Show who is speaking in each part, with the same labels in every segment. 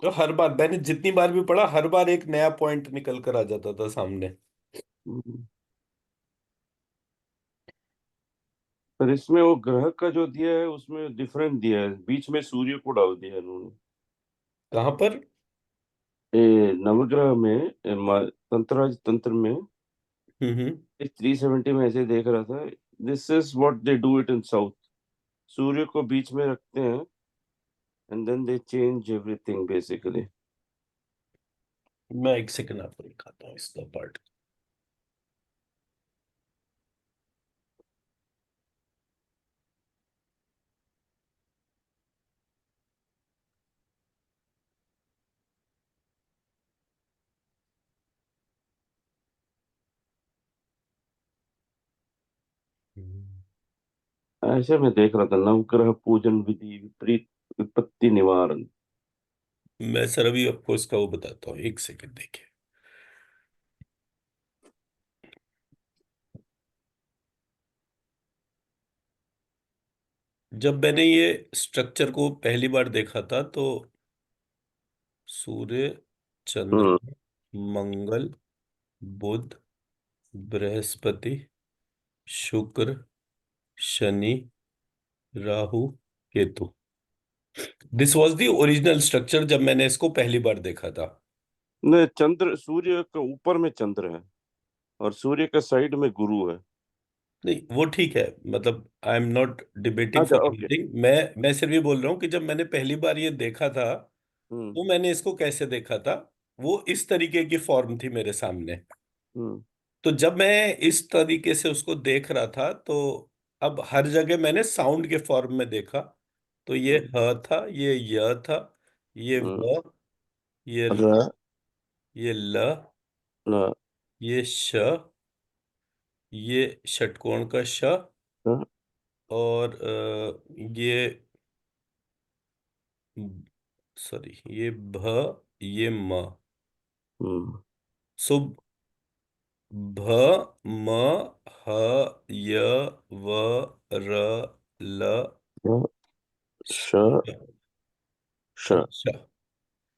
Speaker 1: तो हर बार मैंने जितनी बार भी पढ़ा, हर बार एक नया पॉइंट निकल कर आ जाता था सामने।
Speaker 2: हम्म। पर इसमें वो ग्रह का जो दिया है उसमें डिफरेंट दिया है, बीच में सूर्य को डाल दिया है इन्होंने।
Speaker 1: कहाँ पर?
Speaker 2: नवग्रह में तंत्र तंत्र में
Speaker 1: हम्म।
Speaker 2: 370 में ऐसे देख रहा था। This is what they do it in south. सूर्य को बीच में रखते हैं and then they change everything basically.
Speaker 1: मैं एक सेकंड आपको दिखाता हूँ इसका पार्ट।
Speaker 2: ऐसे में देख रहा था, नवग्रह पूजन विधि विपरीत विपत्ति निवारण।
Speaker 1: मैं सर अभी आपको इसका वो बताता हूँ, एक सेकंड देखिए। जब मैंने ये स्ट्रक्चर को पहली बार देखा था तो सूर्य,
Speaker 2: हम्म।
Speaker 1: चंद्रमा, मंगल, बुध, बृहस्पति, शुक्र, Shani, Rahu, Ketu, this was the original structure जब मैंने इसको पहली बार देखा था।
Speaker 2: नहीं, चंद्र सूर्य के ऊपर में चंद्र है और सूर्य के साइड में गुरु है।
Speaker 1: नहीं वो ठीक है, मतलब आई एम नॉट डिबेटिंग
Speaker 2: अच्छा,
Speaker 1: फॉर
Speaker 2: ओके।
Speaker 1: एनीथिंग, मैं सिर्फ ये बोल रहा हूँ कि जब मैंने पहली बार ये देखा था
Speaker 2: हम्म।
Speaker 1: तो मैंने इसको कैसे देखा था। वो इस तरीके की फॉर्म थी मेरे सामने।
Speaker 2: हम्म।
Speaker 1: तो जब मैं इस तरीके से उसको देख रहा था तो अब हर जगह मैंने साउंड के फॉर्म में देखा। तो ये
Speaker 2: हम्म।
Speaker 1: ह था, ये य था, ये
Speaker 2: हम्म।
Speaker 1: व, ये र,
Speaker 2: र।
Speaker 1: ये ल,
Speaker 2: ल।
Speaker 1: ये श, ये षटकोण का श,
Speaker 2: र।
Speaker 1: और ये, सॉरी, ये भ, ये म।
Speaker 2: हम्म।
Speaker 1: सो भ, म, ह, य, व, र, ल,
Speaker 2: र। श।
Speaker 1: श।
Speaker 2: श।
Speaker 1: अच्छा,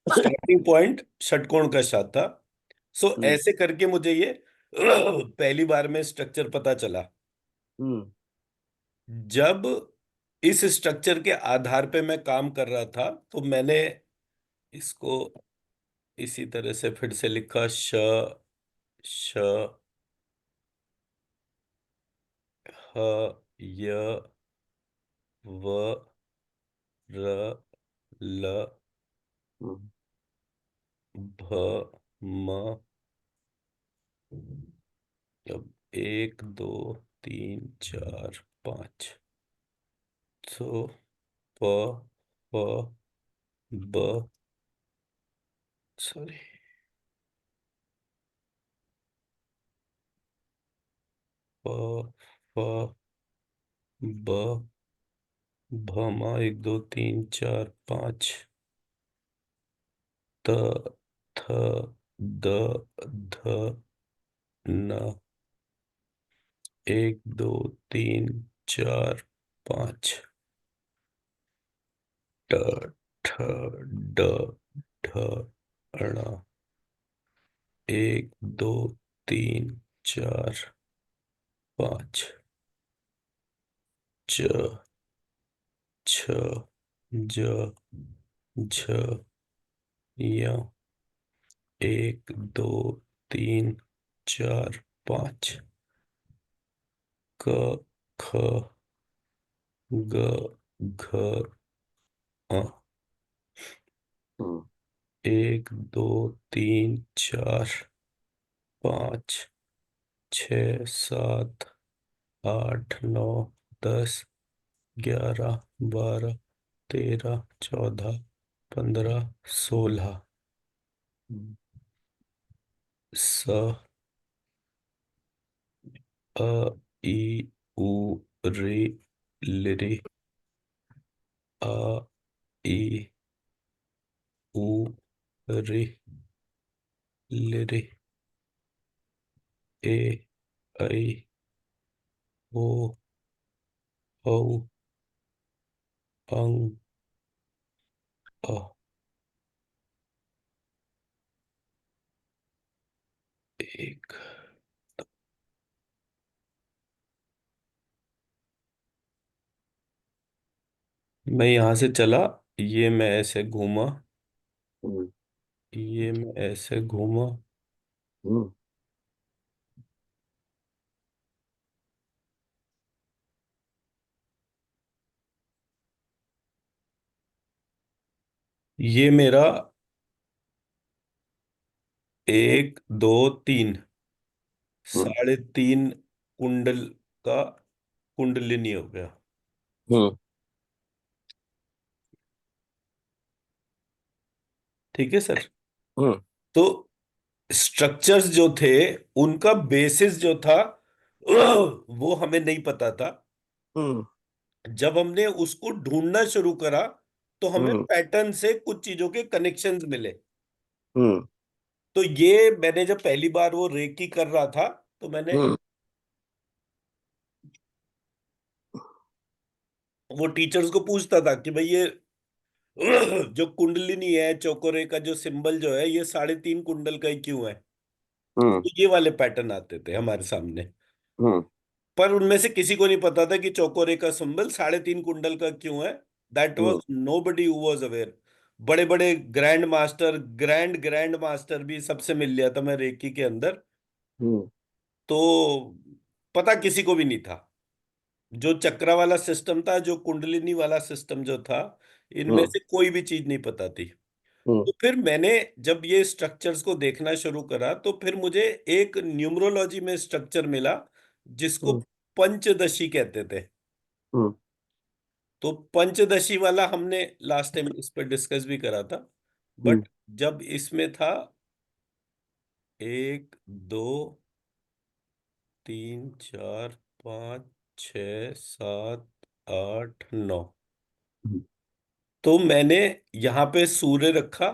Speaker 1: स्टार्टिंग पॉइंट षटकोण का श था। सो
Speaker 2: हम्म।
Speaker 1: ऐसे करके मुझे ये पहली बार में स्ट्रक्चर पता चला।
Speaker 2: हम्म।
Speaker 1: जब इस स्ट्रक्चर के आधार पे मैं काम कर रहा था तो मैंने इसको इसी तरह से फिर से लिखा, श, श, ह, य, व, र, ल,
Speaker 2: हम्म।
Speaker 1: भ, म। अब एक, दो, तीन, चार, पाँच। तो प, प, ब, सॉरी, प, फ, ब, भमा, एक, दो, तीन, चार, पाँच। त, थ, द, ध, न, एक, दो, तीन, चार, पाँच। ट, ठ, ड, ढ, ण, एक, दो, तीन, चार, पाँच। च, छ, ज, झ, य, एक, दो, तीन, चार, पाँच। क, ख, ग, घ, अ।
Speaker 2: हम्म।
Speaker 1: एक, दो, तीन, चार, पाँच, छ, सात, आठ, नौ, 10, 11, 12, 13, 14, 15, 16।
Speaker 2: हम्म।
Speaker 1: स, अ, ई, उ, रे, लिरे, आ, ई, उ, रे, लिरे, ए, ऐ, ओ, औ, अं, अ। मैं यहां से चला, ये मैं ऐसे घूमा,
Speaker 2: हम्म,
Speaker 1: ये मैं ऐसे घूमा,
Speaker 2: हम्म,
Speaker 1: ये मेरा 1 2 3,
Speaker 2: हम्म,
Speaker 1: 3.5 कुंडल का कुंडलिनी हो गया।
Speaker 2: हम्म,
Speaker 1: ठीक है सर।
Speaker 2: हम्म,
Speaker 1: तो स्ट्रक्चर्स जो थे, उनका बेसिस जो था वो हमें नहीं पता था।
Speaker 2: हम्म,
Speaker 1: जब हमने उसको ढूंढना शुरू करा तो हमें
Speaker 2: हम्म,
Speaker 1: पैटर्न से कुछ चीजों के कनेक्शंस मिले।
Speaker 2: हम्म,
Speaker 1: तो ये मैंने जब पहली बार वो रेकी कर रहा था, तो मैंने
Speaker 2: हम्म,
Speaker 1: वो टीचर्स को पूछता था कि भाई ये जो कुंडलिनी है, चौकोरे का जो सिंबल जो है, ये 3.5 कुंडल का ही क्यों है।
Speaker 2: हम्म,
Speaker 1: तो ये वाले पैटर्न आते थे हमारे सामने।
Speaker 2: हम्म,
Speaker 1: पर उनमें से किसी को नहीं पता था कि चौकोरे का सिंबल 3.5 कुंडल का क्यों है। That
Speaker 2: hmm,
Speaker 1: was nobody who was aware. बड़े बड़े ग्रैंड मास्टर भी सबसे मिल लिया था मैं रेकी के अंदर।
Speaker 2: हम्म,
Speaker 1: तो पता किसी को भी नहीं था। जो चक्रा वाला सिस्टम था, जो कुंडलिनी वाला सिस्टम जो था, इनमें
Speaker 2: हम्म,
Speaker 1: से कोई भी चीज नहीं पता थी।
Speaker 2: हम्म,
Speaker 1: तो फिर मैंने जब ये स्ट्रक्चर्स को देखना शुरू करा, तो फिर मुझे एक न्यूमरोलॉजी में स्ट्रक्चर मिला जिसको
Speaker 2: हम्म,
Speaker 1: पंचदशी कहते थे।
Speaker 2: हम्म,
Speaker 1: तो पंचदशी वाला हमने लास्ट टाइम इस पर डिस्कस भी करा था।
Speaker 2: हम्म,
Speaker 1: बट जब इसमें था 1 2 3 4 5 6 7 8 9, तो मैंने यहाँ पे सूर्य रखा,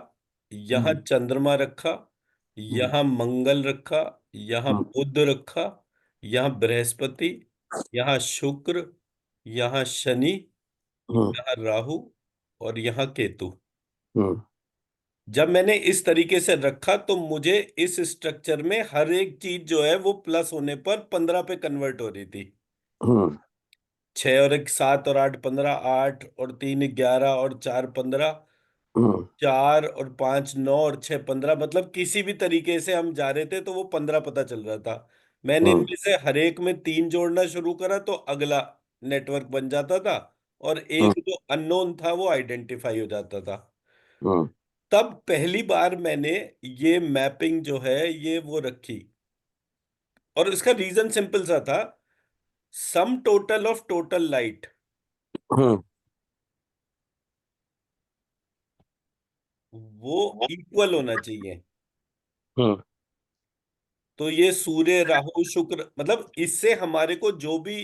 Speaker 1: यहाँ
Speaker 2: हम्म,
Speaker 1: चंद्रमा रखा,
Speaker 2: हम्म,
Speaker 1: यहाँ मंगल रखा, यहाँ
Speaker 2: हम्म,
Speaker 1: बुध रखा, यहाँ बृहस्पति, यहाँ शुक्र, यहाँ शनि,
Speaker 2: हम्म,
Speaker 1: यहाँ राहु और यहाँ केतु।
Speaker 2: हम्म,
Speaker 1: जब मैंने इस तरीके से रखा तो मुझे इस स्ट्रक्चर में हर एक चीज जो है वो प्लस होने पर 15 पे कन्वर्ट हो रही थी।
Speaker 2: हम्म,
Speaker 1: 6 और 1 7 और 8 15, 8 और 3 11 और 4 15,
Speaker 2: हम्म,
Speaker 1: 4 और 5 9 और 6 15, मतलब किसी भी तरीके से हम जा रहे थे तो वो 15 पता चल रहा था। मैंने इनमें से हर एक में 3 जोड़ना शुरू करा तो अगला नेटवर्क बन जाता था, और
Speaker 2: हम्म,
Speaker 1: एक जो अननोन था वो आइडेंटिफाई हो जाता था।
Speaker 2: हम्म,
Speaker 1: तब पहली बार मैंने ये मैपिंग जो है ये वो रखी, और इसका रीजन सिंपल सा था। Sum total of total light
Speaker 2: hmm,
Speaker 1: वो इक्वल होना चाहिए।
Speaker 2: हम्म,
Speaker 1: तो ये सूर्य राहु शुक्र, मतलब इससे हमारे को जो भी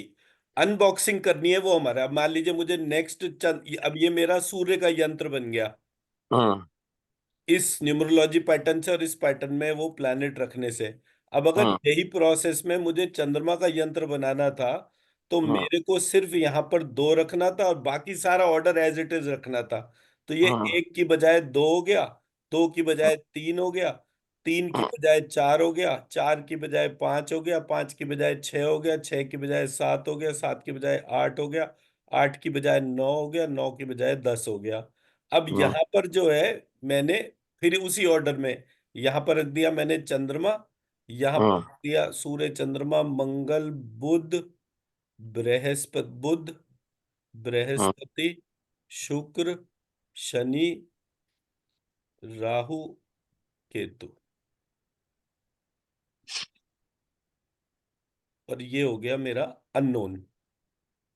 Speaker 1: अनबॉक्सिंग करनी है वो हमारा, अब मान लीजिए मुझे नेक्स्ट चंद, अब ये मेरा सूर्य का यंत्र बन गया
Speaker 2: हम्म,
Speaker 1: इस न्यूमरोलॉजी पैटर्न से और इस पैटर्न में वो प्लैनेट रखने से। अब अगर
Speaker 2: हम्म,
Speaker 1: यही प्रोसेस में मुझे चंद्रमा का यंत्र बनाना था, तो
Speaker 2: हम्म,
Speaker 1: मेरे को सिर्फ यहाँ पर 2 रखना था और बाकी सारा ऑर्डर एज इट इज रखना था। तो ये
Speaker 2: हम्म,
Speaker 1: 1 की बजाय 2 हो गया, 2 की बजाय 3 हो गया, 3 की बजाय 4 हो गया, 4 की बजाय 5 हो गया, 5 की बजाय 6 हो गया, 6 की बजाय 7 हो गया, 7 की बजाय 8 हो गया, 8 की बजाय 9 हो गया, 9 की बजाय 10 हो गया। अब
Speaker 2: हम्म,
Speaker 1: यहाँ पर जो है, मैंने फिर उसी ऑर्डर में यहाँ पर रख दिया मैंने चंद्रमा, यहाँ पर
Speaker 2: हम्म,
Speaker 1: रख दिया सूर्य चंद्रमा मंगल बुध बुध
Speaker 2: हम्म,
Speaker 1: बृहस्पति शुक्र शनि राहु केतु, और ये हो गया मेरा अननोन।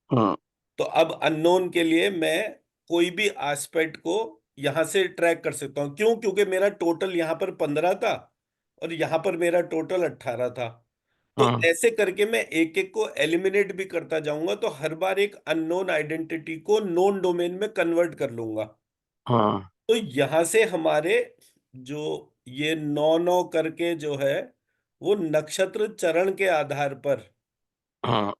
Speaker 2: हम्म,
Speaker 1: तो अब अननोन के लिए मैं कोई भी एस्पेक्ट को यहां से ट्रैक कर सकता हूं। क्यों? क्योंकि मेरा टोटल यहां पर 15 था और यहां पर मेरा टोटल 18 था। तो
Speaker 2: हम्म,
Speaker 1: ऐसे करके मैं एक एक को एलिमिनेट भी करता जाऊंगा, तो हर बार एक अननोन आइडेंटिटी को नोन डोमेन में कन्वर्ट कर लूंगा।
Speaker 2: हम्म,
Speaker 1: तो यहां से हमारे जो ये 9 9 करके जो है, वो नक्षत्र चरण के आधार पर
Speaker 2: हम्म,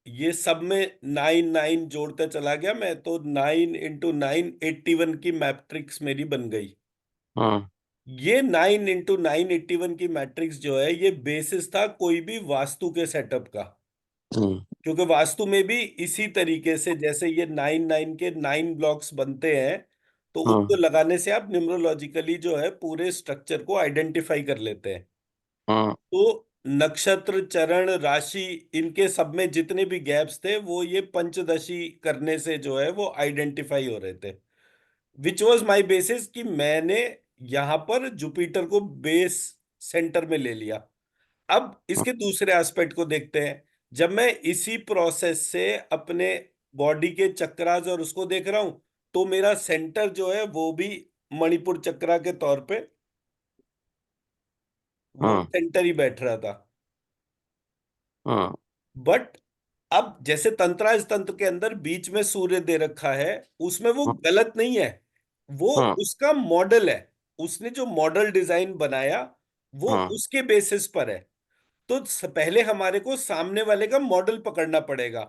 Speaker 1: ये सब में 9 9 जोड़ते चला गया मैं, तो 9 × 9 81 की मैट्रिक्स मेरी बन गई।
Speaker 2: हम्म,
Speaker 1: ये 9 × 9 81 की मैट्रिक्स जो है, ये बेसिस था कोई भी वास्तु के सेटअप का। क्योंकि वास्तु में भी इसी तरीके से, जैसे ये 9 9 के 9 ब्लॉक्स बनते हैं, तो उसको
Speaker 2: हाँ
Speaker 1: लगाने से आप न्यूमरोलॉजिकली जो है पूरे स्ट्रक्चर को आइडेंटिफाई कर लेते हैं।
Speaker 2: हाँ
Speaker 1: तो नक्षत्र, चरण, राशि, इनके सब में जितने भी गैप्स थे वो ये पंचदशी करने से जो है वो आइडेंटिफाई हो रहे थे। विच वॉज माई बेसिस कि मैंने यहां पर जुपिटर को बेस सेंटर में ले लिया। अब
Speaker 2: हाँ
Speaker 1: इसके दूसरे एस्पेक्ट को देखते हैं। जब मैं इसी प्रोसेस से अपने बॉडी के चक्रास और उसको देख रहा हूं, तो मेरा सेंटर जो है वो भी मणिपुर चक्रा के तौर पे वो
Speaker 2: हाँ
Speaker 1: सेंटर ही बैठ रहा था।
Speaker 2: हाँ
Speaker 1: बट अब जैसे तंत्राज तंत्र के अंदर बीच में सूर्य दे रखा है, उसमें वो गलत नहीं है, वो
Speaker 2: हाँ
Speaker 1: उसका मॉडल है। उसने जो मॉडल डिजाइन बनाया वो
Speaker 2: हाँ
Speaker 1: उसके बेसिस पर है। तो पहले हमारे को सामने वाले का मॉडल पकड़ना पड़ेगा,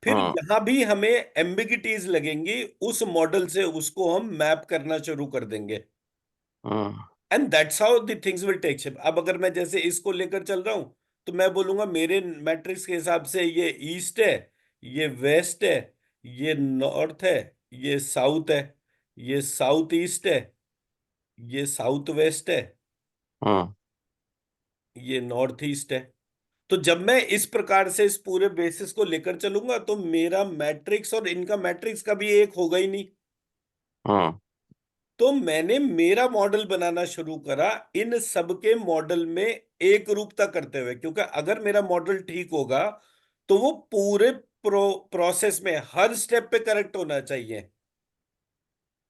Speaker 1: फिर
Speaker 2: हाँ
Speaker 1: यहां भी हमें एम्बिगिटीज लगेंगी, उस मॉडल से उसको हम मैप करना शुरू कर देंगे।
Speaker 2: हाँ
Speaker 1: and that's how the things will take shape. अब अगर मैं जैसे इसको लेकर चल रहा हूं, तो मैं बोलूंगा मेरे मैट्रिक्स के हिसाब से ये ईस्ट है, ये वेस्ट है, ये नॉर्थ है, ये साउथ है, ये साउथ ईस्ट है, ये साउथ वेस्ट है,
Speaker 2: हाँ
Speaker 1: ये नॉर्थ ईस्ट है। तो जब मैं इस प्रकार से इस पूरे बेसिस को लेकर चलूंगा, तो मेरा मैट्रिक्स और इनका मैट्रिक्स कभी एक होगा ही नहीं।
Speaker 2: हाँ
Speaker 1: तो मैंने मेरा मॉडल बनाना शुरू करा इन सबके मॉडल में एक रूपता करते हुए, क्योंकि अगर मेरा मॉडल ठीक होगा तो वो पूरे प्रोसेस में हर स्टेप पे करेक्ट होना चाहिए।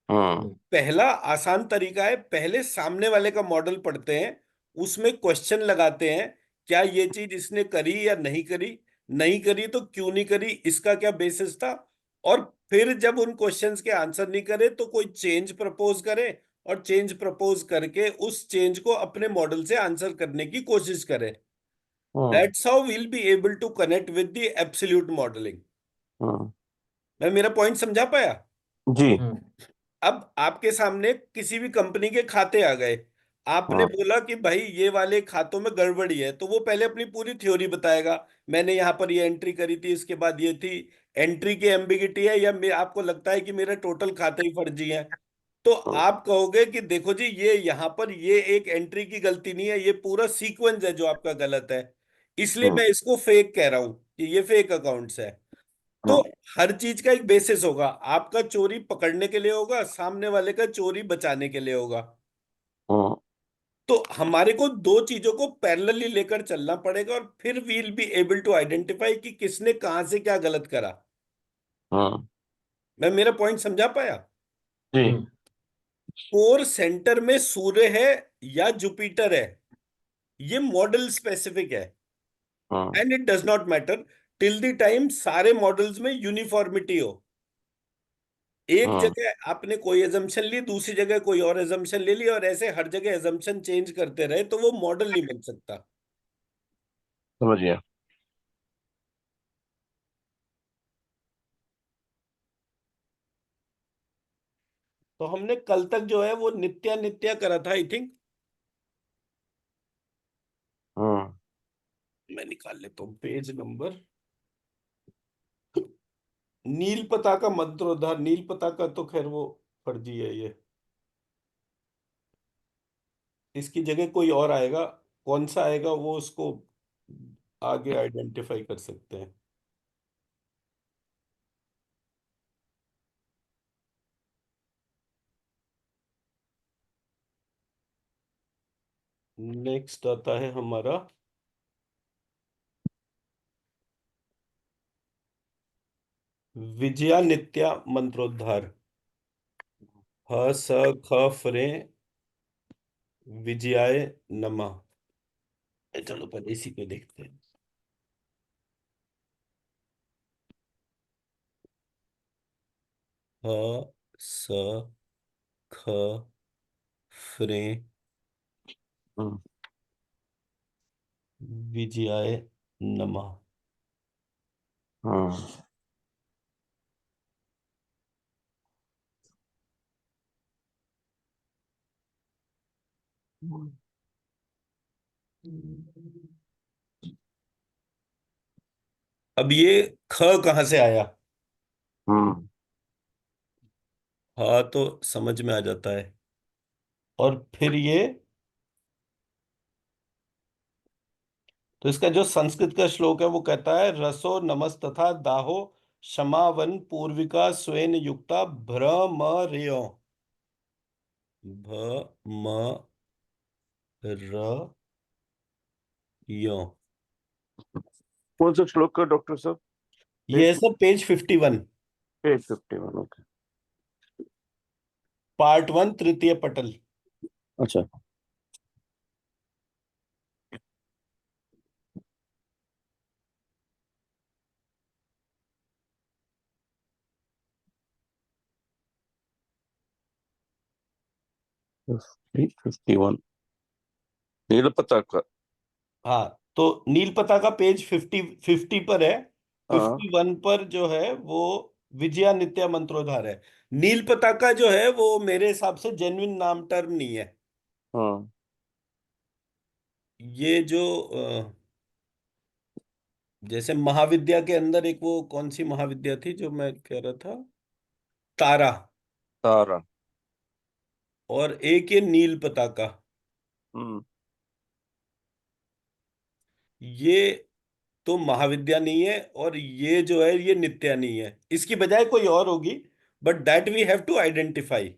Speaker 2: हाँ
Speaker 1: पहला आसान तरीका है, पहले सामने वाले का मॉडल पढ़ते हैं, उसमें क्वेश्चन लगाते हैं, क्या ये चीज इसने करी या नहीं करी, नहीं करी तो क्यों नहीं करी, इसका क्या बेसिस था। और फिर जब उन क्वेश्चंस के आंसर नहीं करे तो कोई चेंज प्रपोज करे, और चेंज प्रपोज करके उस चेंज को अपने मॉडल से आंसर करने की कोशिश करे।
Speaker 2: हाँ
Speaker 1: that's how we'll be able to connect with the absolute modelling.
Speaker 2: हाँ
Speaker 1: मैं मेरा पॉइंट समझा पाया?
Speaker 2: जी
Speaker 1: अब आपके सामने किसी भी कंपनी के खाते आ गए, आपने
Speaker 2: हाँ
Speaker 1: बोला कि भाई ये वाले खातों में गड़बड़ी है, तो वो पहले अपनी पूरी थ्योरी बताएगा। मैंने यहाँ पर ये एंट्री करी थी, इसके बाद ये थी। एंट्री की एम्बिगिटी है, या आपको लगता है कि मेरे टोटल खाते ही फर्जी हैं, तो
Speaker 2: हाँ
Speaker 1: आप कहोगे कि देखो जी, ये यहाँ पर ये एक एंट्री की गलती नहीं है, ये पूरा सीक्वेंस है जो आपका गलत है, इसलिए
Speaker 2: हाँ
Speaker 1: मैं इसको फेक कह रहा हूं कि ये फेक अकाउंट्स है। तो
Speaker 2: हाँ
Speaker 1: हर चीज का एक बेसिस होगा, आपका चोरी पकड़ने के लिए होगा, सामने वाले का चोरी बचाने के लिए होगा।
Speaker 2: हाँ
Speaker 1: तो हमारे को दो चीजों को पैरेलली लेकर चलना पड़ेगा, और फिर we'll be able to identify कि किसने कहां से क्या गलत करा।
Speaker 2: हाँ
Speaker 1: मैं मेरा पॉइंट समझा पाया?
Speaker 2: जी
Speaker 1: कोर सेंटर में सूर्य है या जुपिटर है, ये मॉडल स्पेसिफिक है।
Speaker 2: हाँ
Speaker 1: and it does not matter till the time सारे मॉडल्स में यूनिफॉर्मिटी हो। एक
Speaker 2: हाँ
Speaker 1: जगह आपने कोई एजम्पशन ली, दूसरी जगह कोई और एजम्पशन ले ली, और ऐसे हर जगह एजम्पशन चेंज करते रहे, तो वो मॉडल नहीं बन सकता।
Speaker 2: समझ गया।
Speaker 1: तो हमने कल तक जो है वो नित्या नित्या करा था, आई थिंक।
Speaker 2: हाँ
Speaker 1: मैं निकाल लेता हूँ पेज नंबर। नील पताका मंत्रोद्धार, नील पताका तो खैर वो फर्जी है ये, इसकी जगह कोई और आएगा। कौन सा आएगा वो उसको आगे आइडेंटिफाई कर सकते हैं। नेक्स्ट आता है हमारा विजया नित्या मंत्रोद्धार। ह स ख फ्रे विजयाय नमः। चलो पहले इसी को देखते हैं। ह स ख फ्रे
Speaker 2: हाँ
Speaker 1: विजयाय नमः।
Speaker 2: हाँ
Speaker 1: अब ये ख कहाँ से आया?
Speaker 2: हम्म।
Speaker 1: हाँ, तो समझ में आ जाता है। और फिर ये, तो इसका जो संस्कृत का श्लोक है वो कहता है, रसो नमस्तथा दाहो क्षमावन पूर्विका स्वेन युक्ता भ्रमर्यो। भ म र यो।
Speaker 2: कौन सा श्लोक का डॉक्टर साहब?
Speaker 1: ये है
Speaker 2: page
Speaker 1: sir page 51,
Speaker 2: page 51, okay.
Speaker 1: Part one, तृतीय पटल।
Speaker 2: अच्छा। 51, नील पताका।
Speaker 1: हाँ, तो नील पताका पेज 50 पर है।
Speaker 2: हाँ
Speaker 1: 51 पर जो है वो विजया नित्य मंत्रोद्धार है। नील पताका जो है वो मेरे हिसाब से जेन्युइन नाम टर्म नहीं है।
Speaker 2: हाँ।
Speaker 1: ये जो जैसे महाविद्या के अंदर एक वो कौन सी महाविद्या थी जो मैं कह रहा था, तारा।
Speaker 2: तारा।
Speaker 1: और एक ये नील पताका।
Speaker 2: हम्म।
Speaker 1: ये तो महाविद्या नहीं है, और ये जो है ये नित्या नहीं है, इसकी बजाय कोई और होगी। But that we have to identify.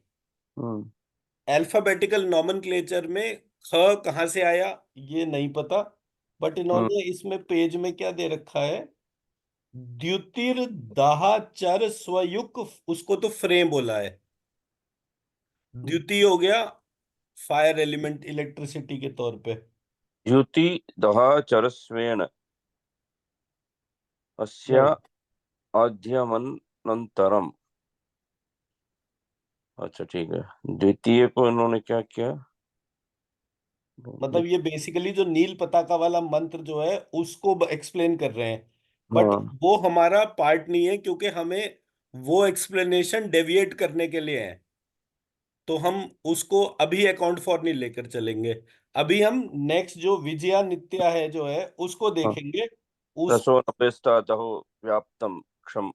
Speaker 2: Hmm.
Speaker 1: Alphabetical nomenclature में ख कहाँ से आया ये नहीं पता। But
Speaker 2: hmm.
Speaker 1: इन्होंने इसमें पेज में क्या दे रखा है, द्युतिर दाहाचर स्वयुक, उसको तो फ्रेम बोला है। द्युति हो गया फायर एलिमेंट, इलेक्ट्रिसिटी के तौर पे।
Speaker 2: द्युति दहा चरस्वेन अस्य
Speaker 1: राइट।
Speaker 2: आद्यमनन्तरम। अच्छा ठीक है। द्वितीय को इन्होंने क्या किया?
Speaker 1: मतलब ये बेसिकली जो नील पताका वाला मंत्र जो है उसको एक्सप्लेन कर रहे हैं। बट
Speaker 2: हाँ
Speaker 1: वो हमारा पार्ट नहीं है, क्योंकि हमें वो एक्सप्लेनेशन डेविएट करने के लिए है। तो हम उसको अभी अकाउंट फॉर नहीं लेकर चलेंगे। अभी हम नेक्स्ट जो विजया नित्या है जो है उसको
Speaker 2: हाँ।
Speaker 1: देखेंगे। उस,
Speaker 2: रसो नपेस्तादहो व्याप्तम क्षम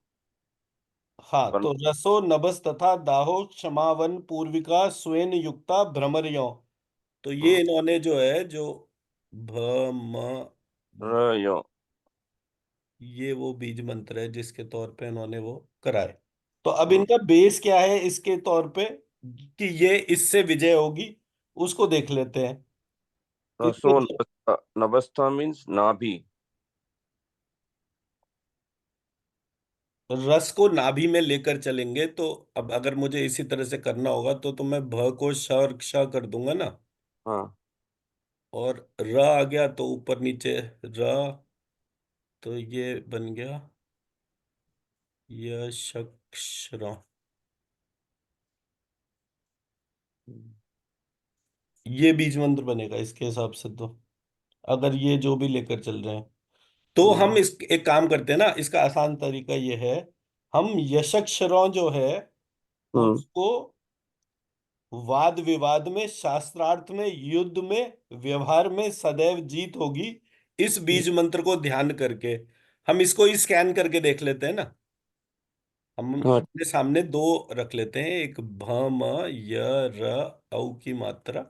Speaker 1: हाँ,
Speaker 2: वन।
Speaker 1: तो रसो नभस तथा दाहो क्षमावन पूर्विका स्वेन युक्ता भ्रमर्यो। तो ये
Speaker 2: हम्म।
Speaker 1: इन्होंने जो है जो म
Speaker 2: रयो।
Speaker 1: ये वो बीज मंत्र है जिसके तौर पे इन्होंने वो कराए। तो अब
Speaker 2: हम्म।
Speaker 1: इनका बेस क्या है इसके तौर पे, कि ये इससे विजय होगी, उसको देख लेते हैं।
Speaker 2: रसो
Speaker 1: क्योंकि
Speaker 2: नभस्ता, नभस्ता मीन्स नाभि।
Speaker 1: रस को नाभि में लेकर चलेंगे, तो अब अगर मुझे इसी तरह से करना होगा तो मैं भ को श और क्ष कर दूंगा ना।
Speaker 2: हाँ।
Speaker 1: और र आ गया तो ऊपर नीचे र, तो ये बन गया यशक्षर। ये बीज मंत्र बनेगा इसके हिसाब से तो, अगर ये जो भी लेकर चल रहे हैं। तो हम
Speaker 2: हम्म।
Speaker 1: इस एक काम करते हैं ना, इसका आसान तरीका ये है, हम यशक्षरों जो है
Speaker 2: हम्म।
Speaker 1: उसको वाद विवाद में, शास्त्रार्थ में, युद्ध में, व्यवहार में सदैव जीत होगी, इस बीज मंत्र को ध्यान करके हम इसको ही स्कैन करके देख लेते हैं ना। हम
Speaker 2: हाँ।
Speaker 1: अपने सामने दो रख लेते हैं, एक भ म य र औ की मात्रा,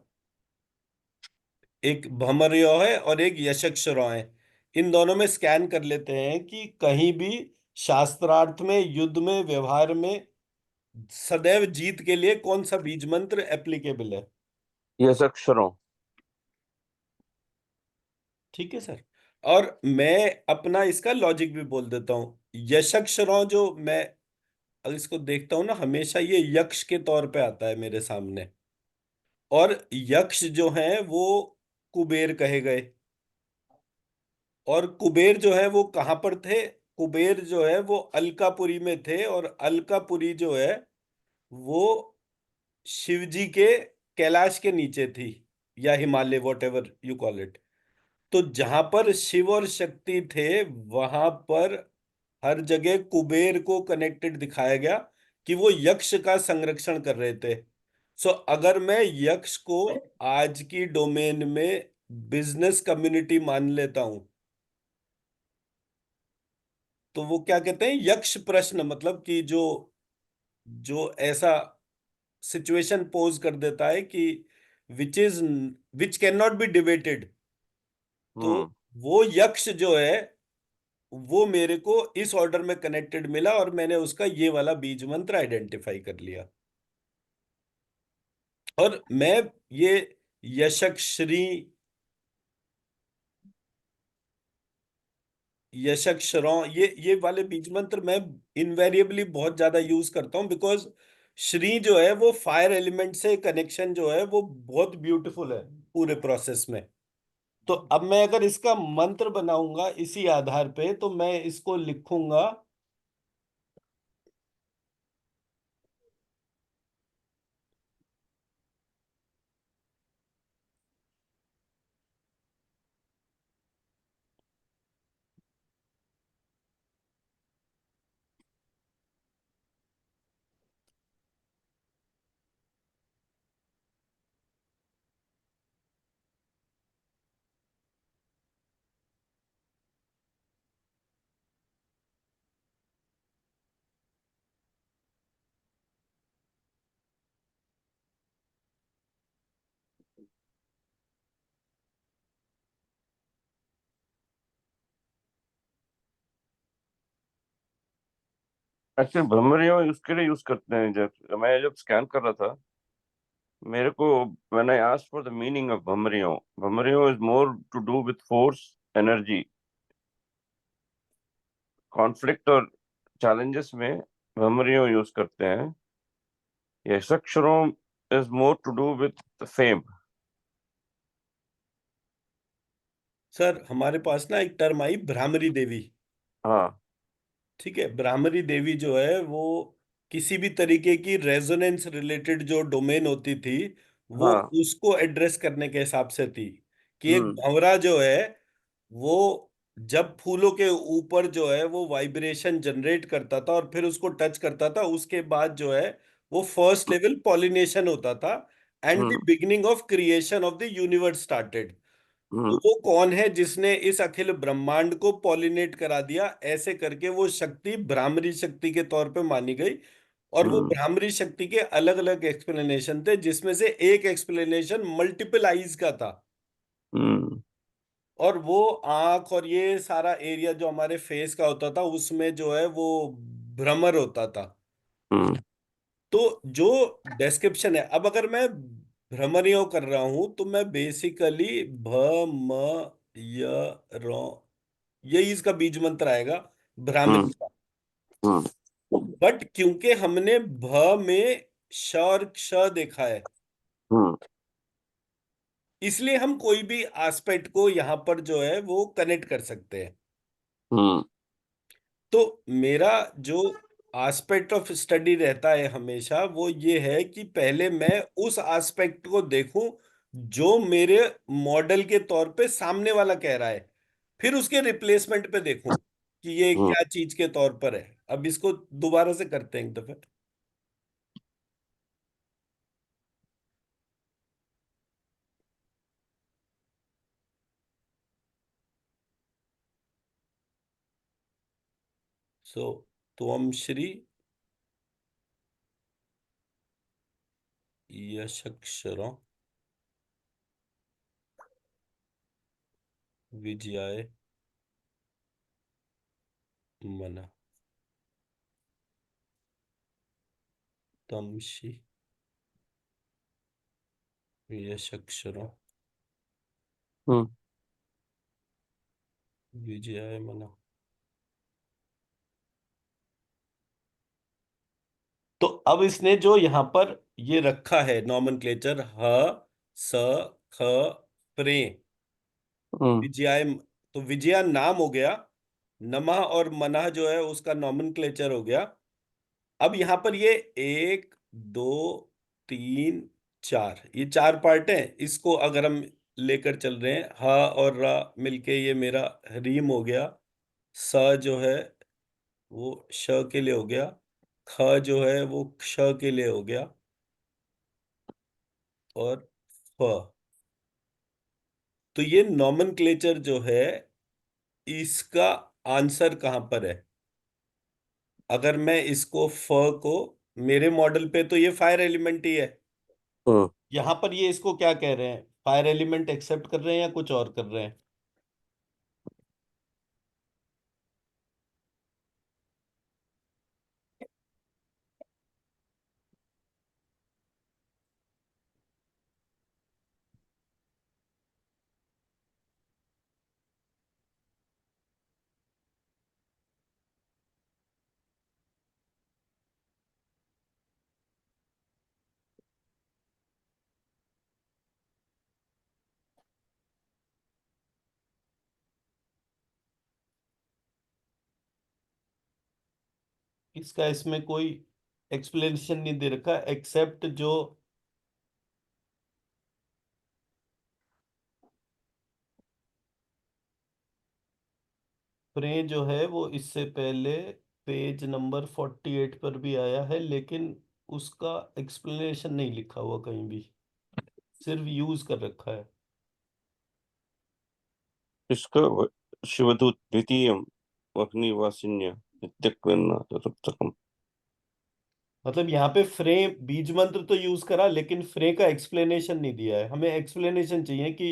Speaker 1: एक भमर्यो है और एक यशक्षरो है। इन दोनों में स्कैन कर लेते हैं कि कहीं भी शास्त्रार्थ में, युद्ध में, व्यवहार में सदैव जीत के लिए कौन सा बीज मंत्र एप्लीकेबल है।
Speaker 2: यस अक्षरों।
Speaker 1: ठीक है सर। और मैं अपना इसका लॉजिक भी बोल देता हूँ। यशक्षरों जो मैं अगर इसको देखता हूँ ना, हमेशा ये यक्ष के तौर पे आता है मेरे सामने। और यक्ष जो हैं वो कुबेर कहे गए। और कुबेर जो है वो कहाँ पर थे? कुबेर जो है वो अलकापुरी में थे, और अलकापुरी जो है वो शिव जी के कैलाश के नीचे थी, या Himalaya, what ever you call it. तो जहां पर शिव और शक्ति थे वहां पर हर जगह कुबेर को कनेक्टेड दिखाया गया, कि वो यक्ष का संरक्षण कर रहे थे। सो अगर मैं यक्ष को आज की डोमेन में बिजनेस कम्युनिटी मान लेता हूं, तो वो क्या कहते हैं, यक्ष प्रश्न, मतलब कि जो जो ऐसा सिचुएशन पोज कर देता है कि which is which can not be debated. तो
Speaker 2: हम्म।
Speaker 1: वो यक्ष जो है वो मेरे को इस ऑर्डर में कनेक्टेड मिला, और मैंने उसका ये वाला बीज मंत्र आइडेंटिफाई कर लिया। और मैं ये यशक श्री, यशक श्रौ, ये वाले बीज मंत्र मैं इनवेरिएबली बहुत ज्यादा यूज करता हूँ, बिकॉज श्री जो है वो फायर एलिमेंट से कनेक्शन जो है वो बहुत ब्यूटीफुल है पूरे प्रोसेस में। तो अब मैं अगर इसका मंत्र बनाऊंगा इसी आधार पे, तो मैं इसको लिखूंगा।
Speaker 2: एक्चुअली भ्रमरियों उसके लिए यूज करते हैं, जब स्कैन कर रहा था मेरे को, when I asked for the meaning of भ्रमरियों, भ्रमरियों is more to do with force, energy, conflict और चैलेंजेस में भ्रमरियों यूज करते हैं। ये अक्षरों is more to do with fame.
Speaker 1: Sir हमारे पास ना एक टर्म आई, भ्रामरी देवी।
Speaker 2: हाँ।
Speaker 1: ठीक है, भ्रामरी देवी जो है वो किसी भी तरीके की रेजोनेंस रिलेटेड जो डोमेन होती थी, वो
Speaker 2: हाँ।
Speaker 1: उसको एड्रेस करने के हिसाब से थी। कि एक
Speaker 2: हम्म।
Speaker 1: भंवरा जो है वो जब फूलों के ऊपर जो है वो वाइब्रेशन जनरेट करता था और फिर उसको टच करता था, उसके बाद जो है वो फर्स्ट लेवल पॉलिनेशन होता था, and the
Speaker 2: hmm.
Speaker 1: Beginning of creation of the universe started. तो
Speaker 2: हम्म।
Speaker 1: वो कौन है जिसने इस अखिल ब्रह्मांड को पॉलिनेट करा दिया, ऐसे करके वो शक्ति भ्रामरी शक्ति के तौर पे मानी गई। और वो
Speaker 2: हम्म।
Speaker 1: भ्रामरी शक्ति के अलग अलग एक्सप्लेनेशन थे, जिसमें से एक एक्सप्लेनेशन मल्टीपल आईज का था।
Speaker 2: हम्म।
Speaker 1: और वो आंख और ये सारा एरिया जो हमारे फेस का होता था, उसमें जो है वो भ्रमर होता था।
Speaker 2: हम्म।
Speaker 1: तो जो डिस्क्रिप्शन है, अब अगर मैं भ्रमरियों कर रहा हूं तो मैं बेसिकली भ म य रो, यही इसका बीज मंत्र आएगा, भ्रामरी
Speaker 2: हम्म।
Speaker 1: का।
Speaker 2: हम्म।
Speaker 1: बट क्योंकि हमने भ में श और क्ष देखा है,
Speaker 2: हम्म।
Speaker 1: इसलिए हम कोई भी एस्पेक्ट को यहां पर जो है वो कनेक्ट कर सकते हैं।
Speaker 2: हम्म।
Speaker 1: तो मेरा जो एस्पेक्ट ऑफ स्टडी रहता है हमेशा, वो ये है कि पहले मैं उस एस्पेक्ट को देखूं जो मेरे मॉडल के तौर पे सामने वाला कह रहा है, फिर उसके रिप्लेसमेंट पे देखूं कि ये
Speaker 2: हम्म।
Speaker 1: क्या चीज के तौर पर है। अब इसको दोबारा से करते हैं एक दफे। सो त्वम श्री यशक्षर विजयाय मन तमसि यशक्षर
Speaker 2: हम्म।
Speaker 1: विजयाय मन। तो अब इसने जो यहाँ पर ये रखा है नॉमेनक्लेचर, ह स ख प्रे
Speaker 2: हम्म।
Speaker 1: विजयाय, तो विजया नाम हो गया, नमः और मना जो है उसका नॉमेनक्लेचर हो गया। अब यहाँ पर ये एक दो तीन चार, ये चार पार्ट हैं। इसको अगर हम लेकर चल रहे हैं, ह और र मिलके ये मेरा रीम हो गया, स जो है वो श के लिए हो गया, ख जो है वो क्ष के लिए हो गया, और फ। तो ये नॉमेनक्लेचर जो है, इसका आंसर कहां पर है? अगर मैं इसको फ को, मेरे मॉडल पे तो ये फायर एलिमेंट ही है,
Speaker 2: हम्म।
Speaker 1: यहां पर ये इसको क्या कह रहे हैं, फायर एलिमेंट एक्सेप्ट कर रहे हैं या कुछ और कर रहे हैं? इसका इसमें कोई एक्सप्लेनेशन नहीं दे रखा, एक्सेप्ट जो फ्रे जो है वो इससे पहले पेज नंबर 48 पर भी आया है, लेकिन उसका एक्सप्लेनेशन नहीं लिखा हुआ कहीं भी, सिर्फ यूज कर रखा है।
Speaker 2: इसका शिवदूत द्वितीयम अग्निवासिन्य नित्यक्वेन्न चतुर्थकम।
Speaker 1: मतलब यहाँ पे फ्रे बीज मंत्र तो यूज करा, लेकिन फ्रे का एक्सप्लेनेशन नहीं दिया है। हमें एक्सप्लेनेशन चाहिए कि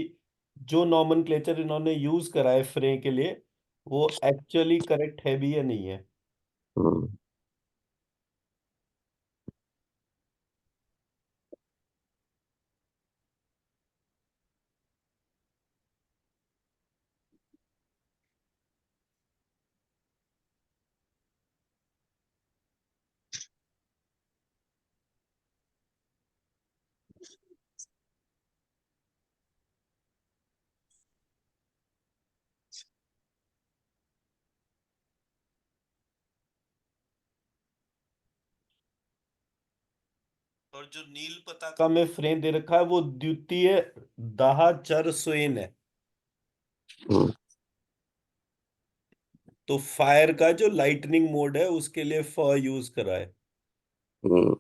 Speaker 1: जो नॉमेनक्लेचर इन्होंने यूज करा है फ्रे के लिए, वो एक्चुअली करेक्ट है भी या नहीं है।
Speaker 2: हम्म।
Speaker 1: और जो नील पताका में फ्रेम दे रखा है वो द्वितीय दाह चर स्वेन है।
Speaker 2: हम्म।
Speaker 1: तो फायर का जो लाइटनिंग मोड है उसके लिए फ यूज करा है।
Speaker 2: हम्म।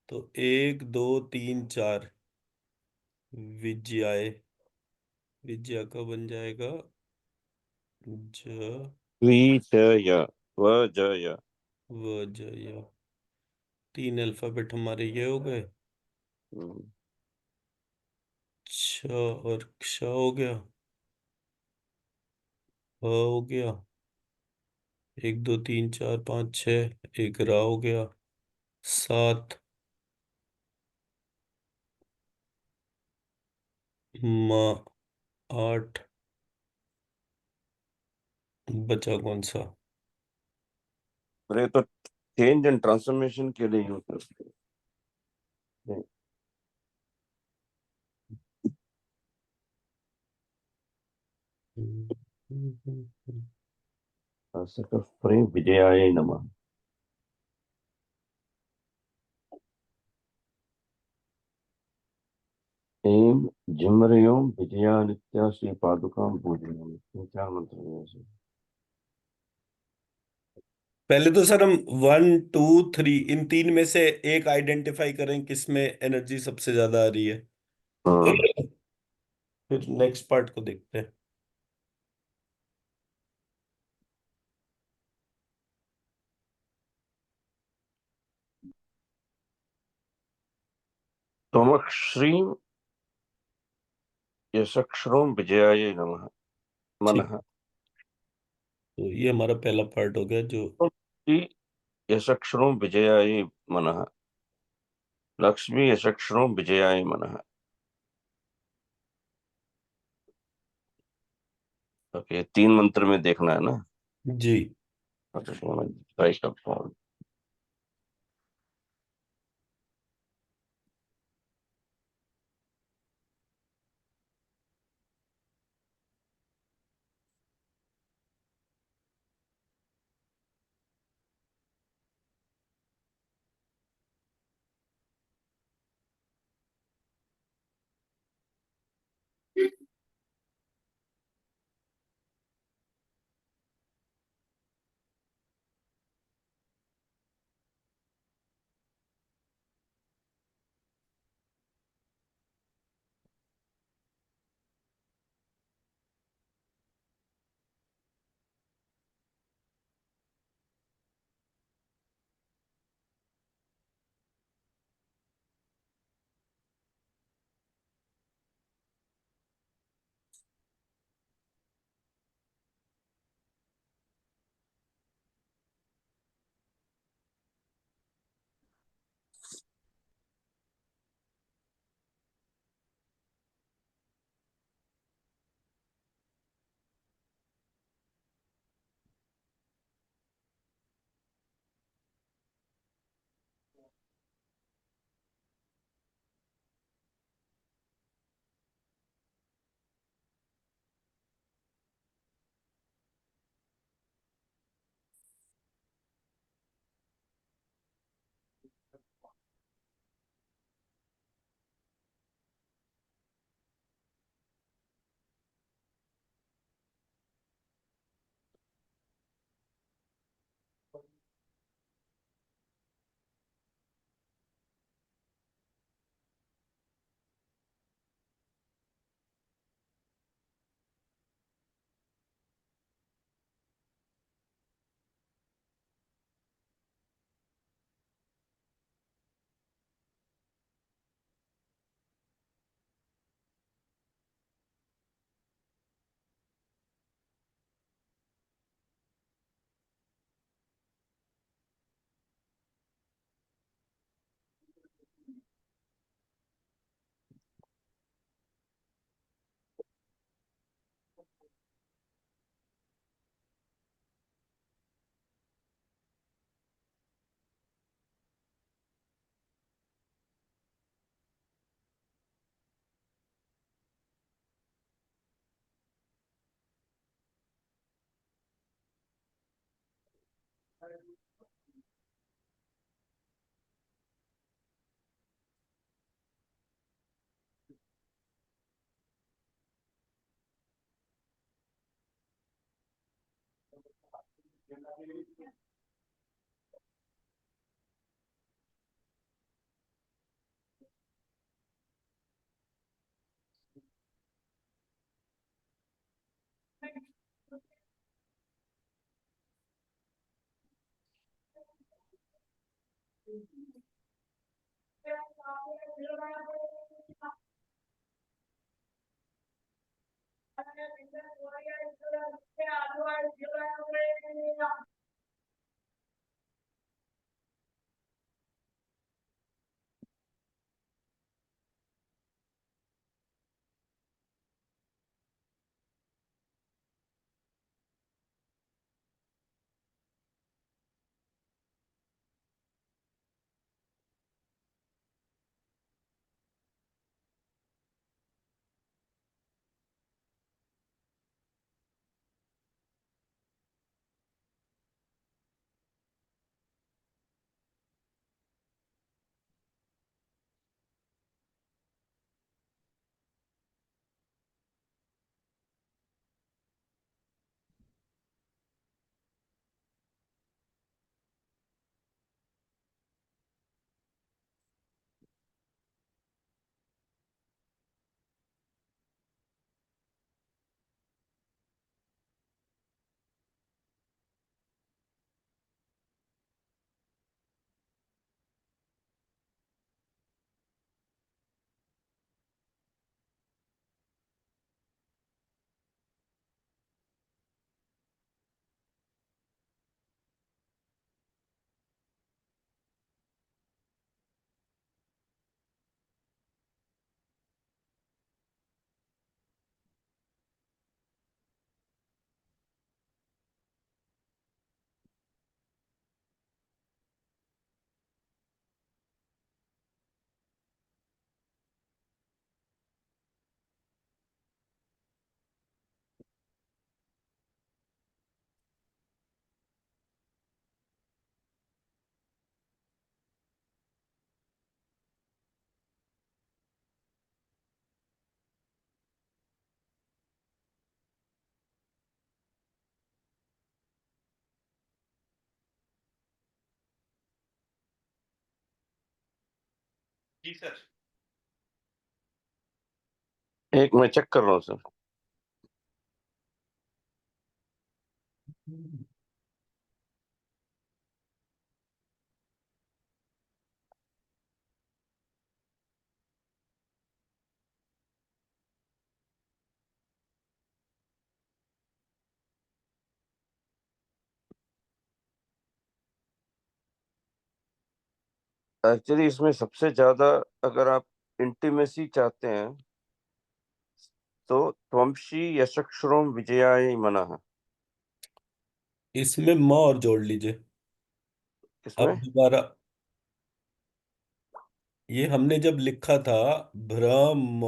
Speaker 1: तो एक दो तीन चार, विजयाय, विजया का बन जाएगा ज,
Speaker 2: विजय वजय।
Speaker 1: वजय। तीन अल्फाबेट हमारे ये हो गए,
Speaker 2: हम्म।
Speaker 1: छ और क्ष हो गया, ह हो गया, एक दो तीन चार पाँच छः, एक रा हो गया, सात, म, आठ, बचा कौन सा?
Speaker 2: अरे तो चेंज एंड ट्रांसफॉर्मेशन के लिए यूज करते हैं। फ्रेम विजयाय नमः। एम झुमरियों विजया नित्या श्री पादुकाम पूजनम, ये चार मंत्र हैं ऐसे।
Speaker 1: पहले तो सर हम वन टू थ्री इन तीन में से एक आइडेंटिफाई करें किसमें एनर्जी सबसे ज्यादा आ रही है।
Speaker 2: हाँ।
Speaker 1: फिर नेक्स्ट पार्ट को देखते हैं।
Speaker 2: त्वमक श्रीम यशक्षरों विजयाय नमः
Speaker 1: ठीक,
Speaker 2: मनः।
Speaker 1: तो ये हमारा पहला पार्ट हो गया जो।
Speaker 2: श्री यशक्षरों विजयाय मनः। लक्ष्मी यशक्षरों विजयाय मनः। ओके, तीन मंत्र में देखना है ना।
Speaker 1: जी।
Speaker 2: ओके, मैं ट्राई करता हूँ।
Speaker 1: जी सर।
Speaker 2: एक मैं चेक कर रहा हूँ सर। एक्चुअली इसमें सबसे ज्यादा, अगर आप इंटीमेसी चाहते हैं, तो त्वमशी यशक्षरोम विजयाय मनः।
Speaker 1: इसमें म और जोड़ लीजिए। अब
Speaker 2: इसमें
Speaker 1: दोबारा, ये हमने जब लिखा था भ्रम,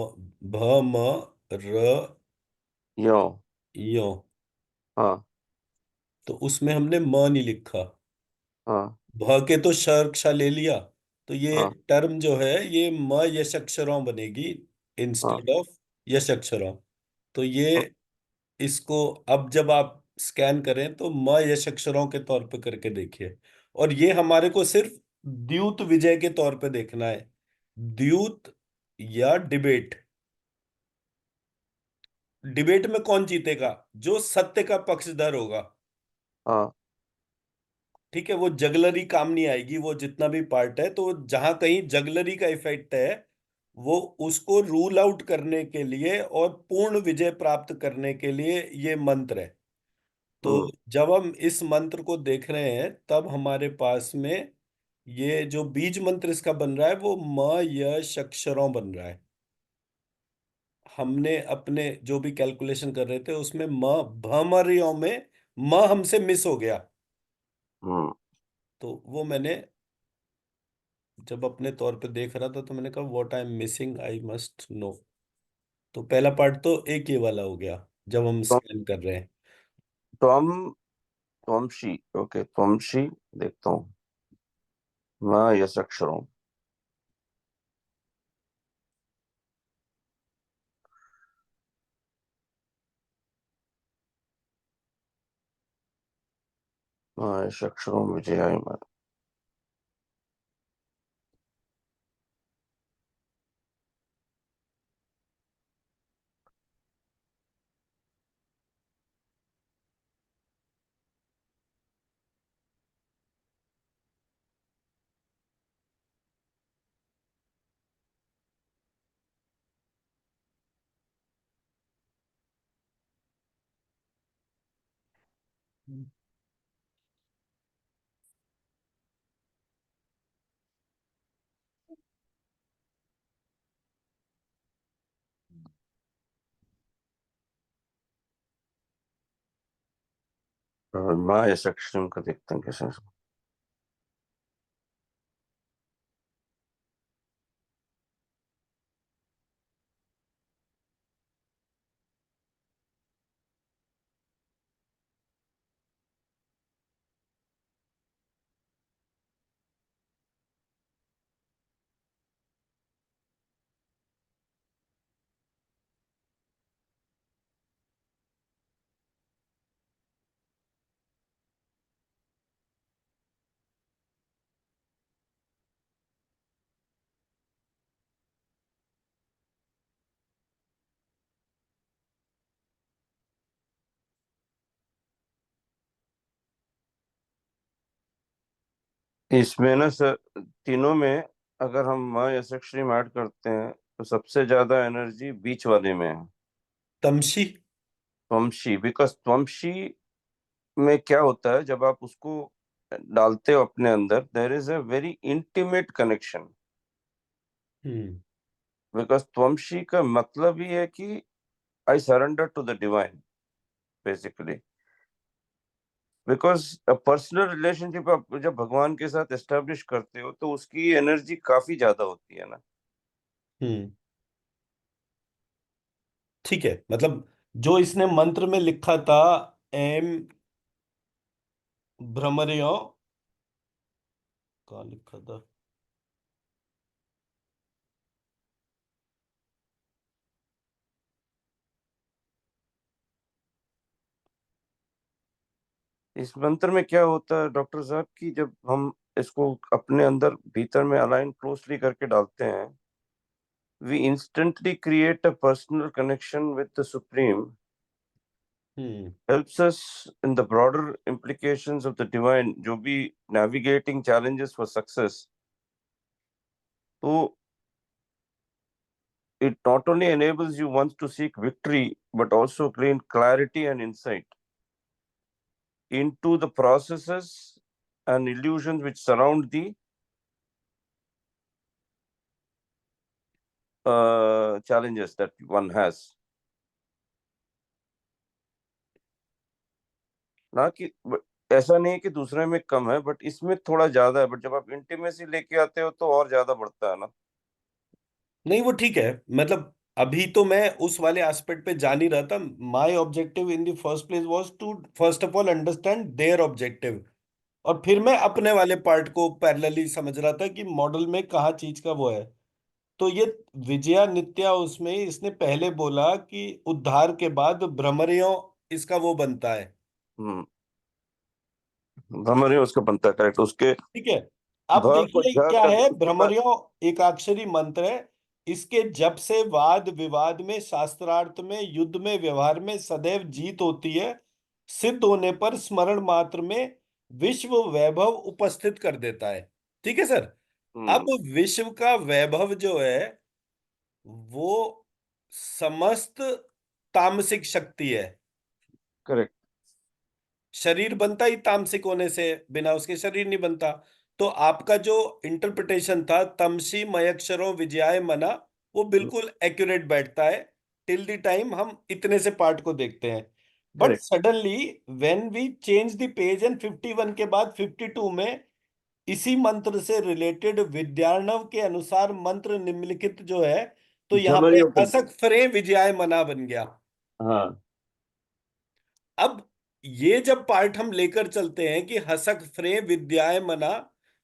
Speaker 1: भ म र
Speaker 2: यो।
Speaker 1: यो,
Speaker 2: हाँ
Speaker 1: तो उसमें हमने म नहीं लिखा।
Speaker 2: हाँ
Speaker 1: भ के तो श अक्षर ले लिया, तो ये
Speaker 2: हाँ
Speaker 1: टर्म जो है ये म यश अक्षरों बनेगी
Speaker 2: हाँ
Speaker 1: इंस्टेड ऑफ यश अक्षरों। तो ये,
Speaker 2: हाँ
Speaker 1: इसको अब जब आप स्कैन करें तो म यश अक्षरों के तौर पे करके देखिए। और ये हमारे को सिर्फ द्यूत विजय के तौर पे देखना है। द्यूत या डिबेट। डिबेट में कौन जीतेगा? जो सत्य का पक्षधर होगा।
Speaker 2: हाँ
Speaker 1: ठीक है, वो जगलरी काम नहीं आएगी, वो जितना भी पार्ट है, तो जहां कहीं जगलरी का इफेक्ट है, वो उसको रूल आउट करने के लिए और पूर्ण विजय प्राप्त करने के लिए ये मंत्र है। तो
Speaker 2: हम्म
Speaker 1: जब हम इस मंत्र को देख रहे हैं तब हमारे पास में ये जो बीज मंत्र इसका बन रहा है वो म यश अक्षरों बन रहा है। हमने अपने जो भी कैलकुलेशन कर रहे थे उसमें म भमरियों में म हमसे मिस हो गया।
Speaker 2: हम्म।
Speaker 1: तो वो मैंने जब अपने तौर पे देख रहा था तो मैंने कहा what I am missing I must know. तो पहला पार्ट तो एक ये वाला हो गया जब हम
Speaker 2: तो
Speaker 1: स्कैन कर रहे हैं।
Speaker 2: त्वम त्वमशी, ओके त्वमशी, देखता हूँ। मैं यस अक्षरों, मैं यस अक्षरों विजयाय मैं। मैं यस अक्षरों का देखते हैं कैसे। इसमें ना सर, तीनों में अगर हम माँ यस अक्षरी ऐड करते हैं तो सबसे ज्यादा एनर्जी बीच वाले में है,
Speaker 1: तमशी।
Speaker 2: त्वमशी। बिकॉज त्वमशी में क्या होता है, जब आप उसको डालते हो अपने अंदर, there is a very intimate connection.
Speaker 1: Hmm.
Speaker 2: Because त्वमशी का मतलब ही है कि I surrender to the divine, basically. Because personal relationship आप जब भगवान के साथ एस्टेब्लिश करते हो तो उसकी एनर्जी काफी ज्यादा होती है ना।
Speaker 1: हम्म। ठीक है, मतलब जो इसने मंत्र में लिखा था, एम भ्रमरियो, कहाँ लिखा था?
Speaker 2: इस मंत्र में क्या होता है डॉक्टर साहब, कि जब हम इसको अपने अंदर भीतर में अलाइन क्लोजली करके डालते हैं, we instantly create a personal connection with the supreme,
Speaker 1: hmm.
Speaker 2: helps us in the broader implications of the divine, जो भी navigating challenges for success। तो it not only enables you once to seek victory but also gain clarity and insight into the processes and illusions which surround the challenges that one has। ना कि ऐसा नहीं है कि दूसरे में कम है, बट इसमें थोड़ा ज्यादा है, बट जब आप इंटीमेसी लेके आते हो तो और ज्यादा बढ़ता है ना।
Speaker 1: नहीं वो ठीक है, मतलब अभी तो मैं उस वाले एस्पेक्ट पे जा नहीं रहा था। My objective in the first place was to first of all understand their objective, और फिर मैं अपने वाले पार्ट को पैरेलली समझ रहा था कि मॉडल में कहाँ चीज का वो है। तो ये विजया नित्या, उसमें इसने पहले बोला कि उद्धार के बाद भ्रमरियों इसका वो बनता है।
Speaker 2: हम्म। भ्रमर उसका बनता है, करेक्ट। उसके
Speaker 1: ठीक है। अब
Speaker 2: भ को
Speaker 1: देखिए
Speaker 2: झ
Speaker 1: क्या
Speaker 2: कर
Speaker 1: है,
Speaker 2: दो उसके बाद।
Speaker 1: भ्रमरियों एकाक्षरी मंत्र है। इसके जब से वाद विवाद में, शास्त्रार्थ में, युद्ध में, व्यवहार में सदैव जीत होती है, सिद्ध होने पर स्मरण मात्र में विश्व वैभव उपस्थित कर देता है। ठीक है सर। अब
Speaker 2: हम्म।
Speaker 1: विश्व का वैभव जो है वो समस्त तामसिक शक्ति है।
Speaker 2: करेक्ट।
Speaker 1: शरीर बनता ही तामसिक होने से, बिना उसके शरीर नहीं बनता। तो आपका जो इंटरप्रिटेशन था तमसी मयक्षरों विजयाय मना, वो बिल्कुल एक्यूरेट बैठता है। टिल द टाइम हम इतने से पार्ट को देखते हैं। But
Speaker 2: correct.
Speaker 1: Suddenly when we change the page and 51 के बाद 52 में इसी मंत्र से रिलेटेड विद्यार्णव के अनुसार मंत्र निम्नलिखित जो है, तो यहाँ पे
Speaker 2: झमरियों के लिए।
Speaker 1: असक फ्रे विजयाय मना बन गया।
Speaker 2: हाँ।
Speaker 1: अब ये जब पार्ट हम लेकर चलते हैं कि हसक फ्रे विद्याय मना,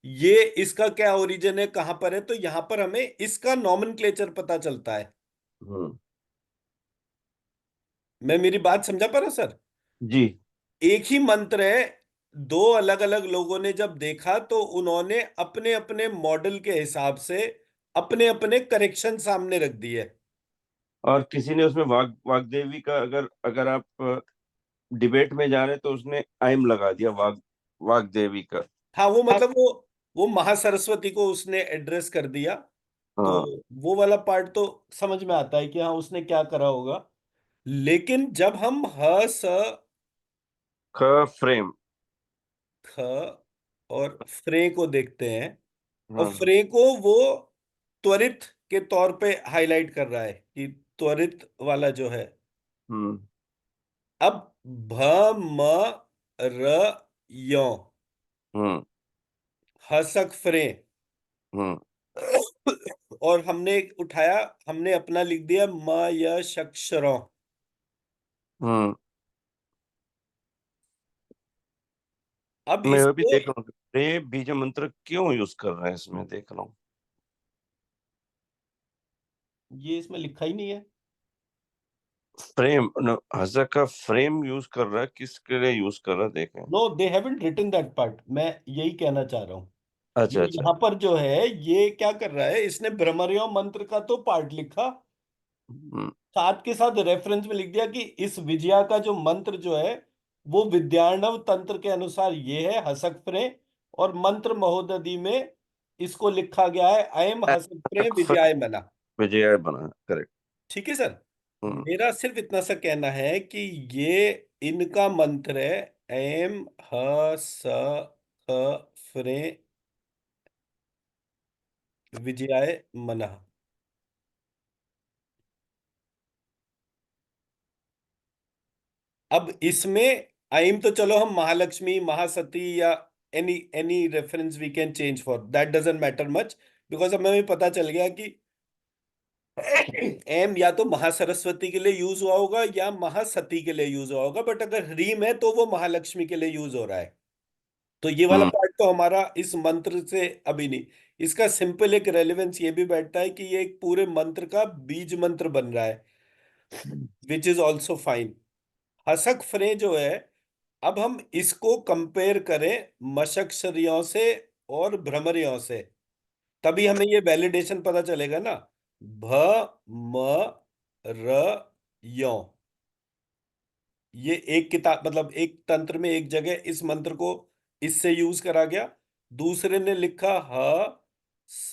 Speaker 1: ये इसका क्या ओरिजिन है, कहां पर है, तो यहां पर हमें इसका नॉमेनक्लेचर पता चलता है।
Speaker 2: हम्म।
Speaker 1: मैं मेरी बात समझा पा रहा सर?
Speaker 2: जी।
Speaker 1: एक ही मंत्र है, दो अलग अलग लोगों ने जब देखा तो उन्होंने अपने अपने मॉडल के हिसाब से अपने अपने करेक्शन सामने रख दिए।
Speaker 2: और किसी ने उसमें वाग्देवी का, अगर अगर आप डिबेट में जा रहे हैं, तो उसने आइम लगा दिया वाग्देवी का।
Speaker 1: हाँ, वो मतलब वो महासरस्वती को उसने एड्रेस कर दिया। तो
Speaker 2: हाँ।
Speaker 1: वो वाला पार्ट तो समझ में आता है कि हाँ उसने क्या करा होगा। लेकिन जब हम ह स
Speaker 2: ख फ्रेम।
Speaker 1: ख और फ्रे को देखते हैं, और
Speaker 2: हाँ।
Speaker 1: फ्रे को वो त्वरित के तौर पे हाईलाइट कर रहा है कि त्वरित वाला जो है।
Speaker 2: हम्म।
Speaker 1: अब भ म र यो
Speaker 2: हम्म।
Speaker 1: हसक फ्रे,
Speaker 2: हम्म।
Speaker 1: और हमने उठाया, हमने अपना लिख दिया म य शक्षर।
Speaker 2: हम्म।
Speaker 1: अब
Speaker 2: मैं अभी
Speaker 1: इसको,
Speaker 2: देख रहा हूँ कि रे बीज मंत्र क्यों यूज कर रहे हैं, इसमें देख रहा हूँ।
Speaker 1: ये इसमें लिखा ही नहीं है।
Speaker 2: फ्रेम न, हजा का फ्रेम यूज कर रहा है, किसके लिए यूज कर रहा है, देखें।
Speaker 1: No, they haven't written that part, मैं यही कहना चाह रहा हूँ। ये
Speaker 2: अच्छा अच्छा।
Speaker 1: यहाँ पर जो है, ये क्या कर रहा है, इसने भ्रमरियों मंत्र का तो पार्ट लिखा,
Speaker 2: हम्म।
Speaker 1: साथ के साथ रेफरेंस में लिख दिया कि इस विजया का जो मंत्र जो है वो विद्यार्णव तंत्र के अनुसार ये है हसक फ्रे, और मंत्र महोदधि में इसको लिखा गया है अयम हसक फ्रे विजयाय मना।
Speaker 2: विजय बना, करेक्ट।
Speaker 1: ठीक है सर।
Speaker 2: हम्म।
Speaker 1: मेरा सिर्फ इतना सा कहना है कि ये इनका मंत्र है, एम ह स ख फ्रे विजयाय मना। अब इसमें आइम तो चलो हम महालक्ष्मी महासती या any any reference we can change for that, doesn't matter much, because अब हमें पता चल गया कि एम या तो महासरस्वती के लिए यूज हुआ होगा या महासती के लिए यूज हुआ होगा, बट अगर ह्रीम है तो वो महालक्ष्मी के लिए यूज हो रहा है। तो ये वाला
Speaker 2: हम्म।
Speaker 1: पार्ट तो हमारा इस मंत्र से अभी नहीं। इसका सिंपल एक रेलेवेंस ये भी बैठता है कि ये एक पूरे मंत्र का बीज मंत्र बन रहा है, विच इज ऑल्सो फाइन। हसक फ्रे जो है, अब हम इसको कंपेयर करें मशक से और भ्रमरियों से, तभी हमें ये वैलिडेशन पता चलेगा ना। भ म र यो, ये एक किताब मतलब एक तंत्र में एक जगह इस मंत्र को इससे यूज करा गया, दूसरे ने लिखा ह स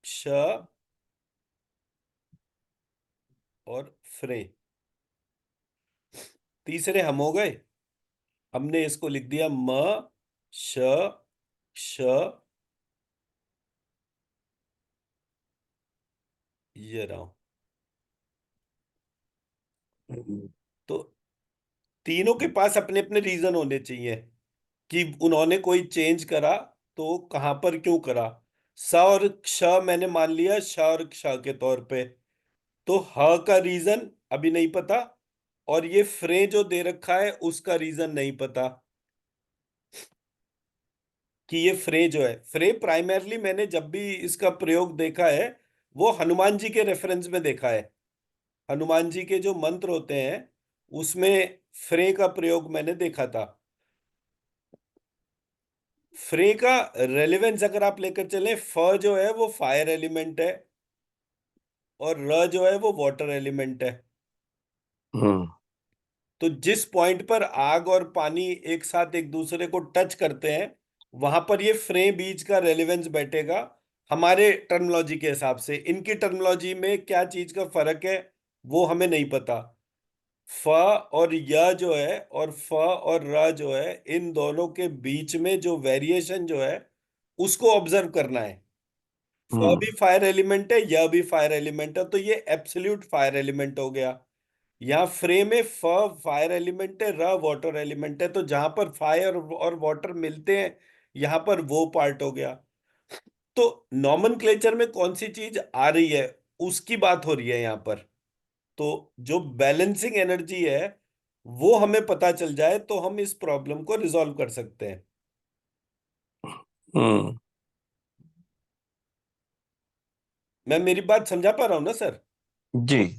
Speaker 1: श और फ्रे, तीसरे हम हो गए, हमने इसको लिख दिया म श श ये रहा। तो तीनों के पास अपने अपने रीजन होने चाहिए कि उन्होंने कोई चेंज करा तो कहां पर क्यों करा। स और क्ष मैंने मान लिया श और क्ष के तौर पे, तो ह का रीजन अभी नहीं पता, और ये फ्रे जो दे रखा है उसका रीजन नहीं पता कि ये फ्रे जो है, फ्रे प्राइमरली मैंने जब भी इसका प्रयोग देखा है वो हनुमान जी के रेफरेंस में देखा है। हनुमान जी के जो मंत्र होते हैं उसमें फ्रे का प्रयोग मैंने देखा था। फ्रे का रेलेवेंस अगर आप लेकर चलें, फ जो है वो फायर एलिमेंट है और र जो है वो वाटर एलिमेंट है।
Speaker 2: हम्म।
Speaker 1: तो जिस पॉइंट पर आग और पानी एक साथ एक दूसरे को टच करते हैं वहां पर ये फ्रे बीज का रेलेवेंस बैठेगा। हमारे टर्मिनोलॉजी के हिसाब से इनकी टर्मिनोलॉजी में क्या चीज का फर्क है वो हमें नहीं पता। फ और य जो है और फ और र जो है, इन दोनों के बीच में जो वेरिएशन जो है उसको ऑब्जर्व करना है। फ भी फायर एलिमेंट है, यह भी फायर एलिमेंट है, तो ये एब्सोल्यूट फायर एलिमेंट हो गया। यहाँ फ्रे में फ फायर एलिमेंट है, र वाटर एलिमेंट है, तो जहां पर फायर और वाटर मिलते हैं, यहाँ पर वो पार्ट हो गया। तो नॉमेनक्लेचर में कौन सी चीज आ रही है, उसकी बात हो रही है यहाँ पर। तो जो बैलेंसिंग एनर्जी है, वो हमें पता चल जाए तो हम इस प्रॉब्लम को रिजॉल्व कर सकते हैं।
Speaker 2: हम्म।
Speaker 1: मैं मेरी बात समझा पा रहा हूँ ना सर?
Speaker 2: जी।